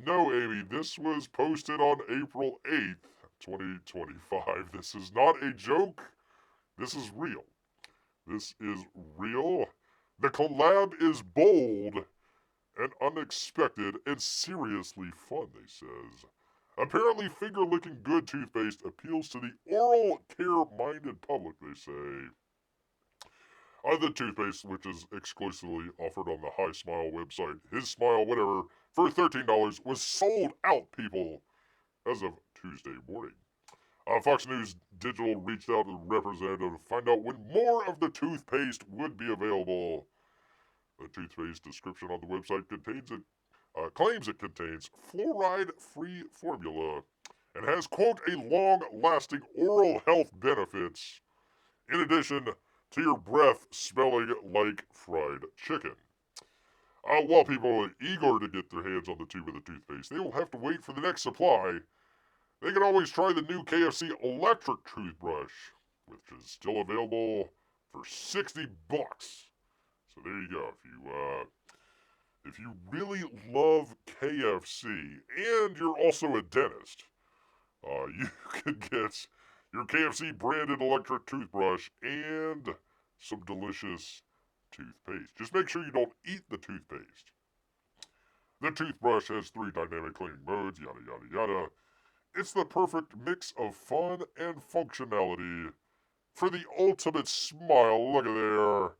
No, Amy, this was posted on April 8th, 2025. This is not a joke. This is real. This is real. The collab is bold and unexpected and seriously fun, they says. Apparently, finger-licking good toothpaste appeals to the oral care-minded public, they say. The toothpaste, which is exclusively offered on the High Smile website, His Smile, whatever, for $13, was sold out, people, as of Tuesday morning. Fox News Digital reached out to the representative to find out when more of the toothpaste would be available. The toothpaste description on the website claims it contains fluoride-free formula and has, quote, a long-lasting oral health benefits, in addition to your breath smelling like fried chicken. While people are eager to get their hands on the tube of the toothpaste, they will have to wait for the next supply. They can always try the new KFC electric toothbrush, which is still available for $60. So there you go. If you really love KFC and you're also a dentist, you can get your KFC branded electric toothbrush and some delicious toothpaste. Just make sure you don't eat the toothpaste. The toothbrush has 3 dynamic cleaning modes, yada yada yada. It's the perfect mix of fun and functionality for the ultimate smile. Look at there.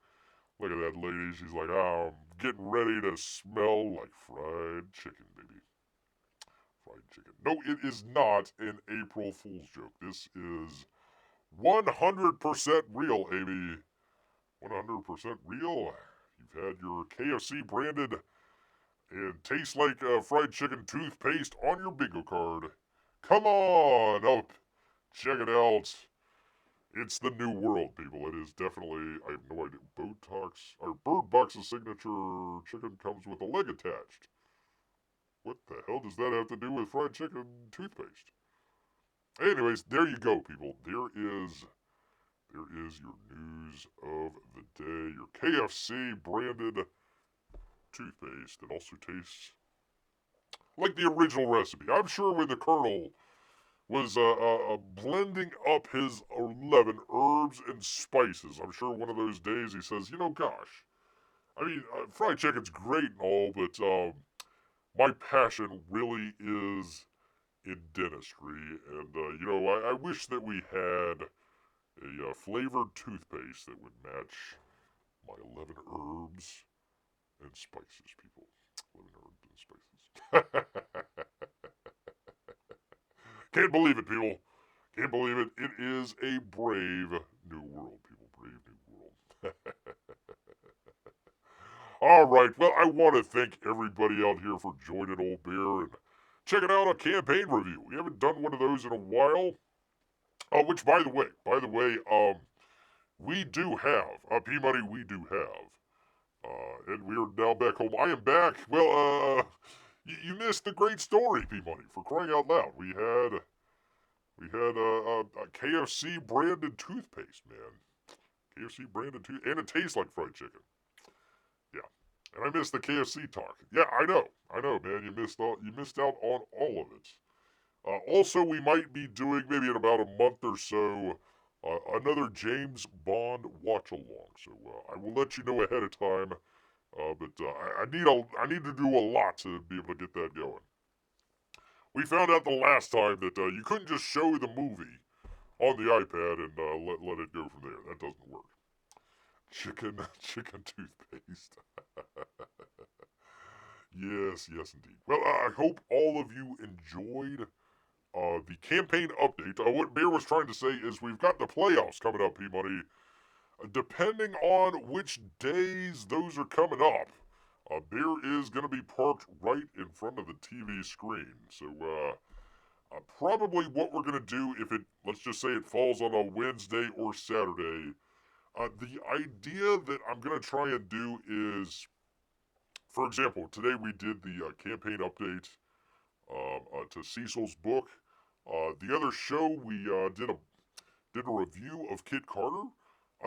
Look at that lady. She's like, I'm getting ready to smell like fried chicken, baby. Fried chicken. No, it is not an April Fool's joke. This is 100% real, Amy. 100% real. You've had your KFC branded and tastes like fried chicken toothpaste on your bingo card. Come on up. Check it out. It's the new world, people. It is definitely, I have no idea, Bird Box's signature chicken comes with a leg attached. What the hell does that have to do with fried chicken toothpaste? Anyways, there you go, people. There is your news of the day. Your KFC branded toothpaste that also tastes like the original recipe. I'm sure when the Colonel was blending up his 11 herbs and spices, I'm sure one of those days he says, gosh, I mean, fried chicken's great and all, but my passion really is in dentistry, and, I wish that we had a flavored toothpaste that would match my 11 herbs and spices, people. 11 herbs and spices. Can't believe it, people. Can't believe it. It is a brave new world, people. Brave new world. All right. Well, I want to thank everybody out here for joining Old Bear and checking out a campaign review. We haven't done one of those in a while. Which, by the way, we do have, P-Money, we do have. And we are now back home. I am back. Well, you missed the great story, P-Money, for crying out loud. We had a KFC branded toothpaste, man. KFC branded toothpaste, and it tastes like fried chicken. Yeah, and I missed the KFC talk. Yeah, I know, man. You missed out on all of it. Also, we might be doing maybe in about a month or so another James Bond watch along. So I will let you know ahead of time. But I need to do a lot to be able to get that going. We found out the last time that you couldn't just show the movie on the iPad and let it go from there. That doesn't work. Chicken toothpaste. Yes, yes, indeed. Well, I hope all of you enjoyed the campaign update. What Bear was trying to say is we've got the playoffs coming up, Peabody. Depending on which days those are coming up, Bear is going to be parked right in front of the TV screen. So, probably what we're going to do if it, let's just say it falls on a Wednesday or Saturday, the idea that I'm going to try and do is, for example, today we did the campaign update to Cecil's book. The other show we did a review of Kit Carter.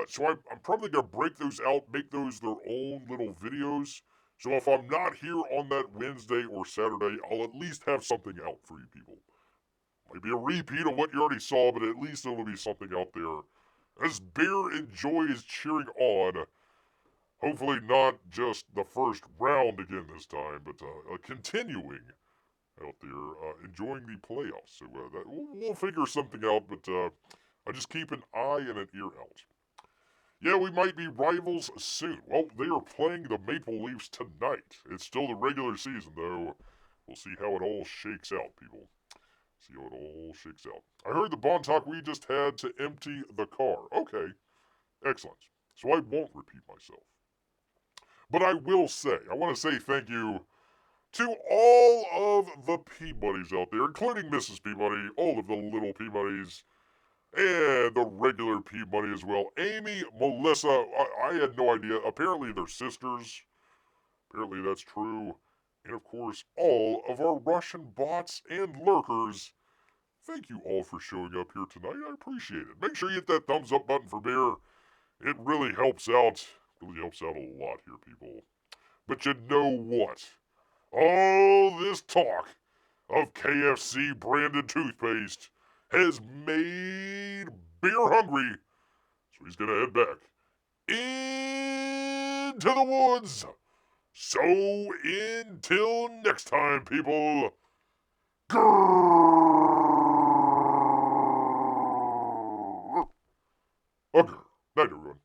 So I'm probably going to break those out, make those their own little videos. So if I'm not here on that Wednesday or Saturday, I'll at least have something out for you people. Might be a repeat of what you already saw, but at least there will be something out there. As Bear enjoys cheering on, hopefully not just the first round again this time, but continuing out there, enjoying the playoffs. So we'll figure something out, but I just keep an eye and an ear out. Yeah, we might be rivals soon. Well, they are playing the Maple Leafs tonight. It's still the regular season, though. We'll see how it all shakes out, people. See how it all shakes out. I heard the Bond talk we just had to empty the car. Okay, excellent. So I won't repeat myself. But I will say, I want to say thank you to all of the Peabodys out there, including Mrs. Peabody, all of the little Peabodys, and the regular Peabody as well. Amy, Melissa, I had no idea. Apparently they're sisters. Apparently that's true. And of course, all of our Russian bots and lurkers. Thank you all for showing up here tonight. I appreciate it. Make sure you hit that thumbs up button for Bear. It really helps out. Really helps out a lot here, people. But you know what? All this talk of KFC branded toothpaste has made Bear hungry, so he's gonna head back into the woods. So until next time, people. Grrrr. Okay, night everyone.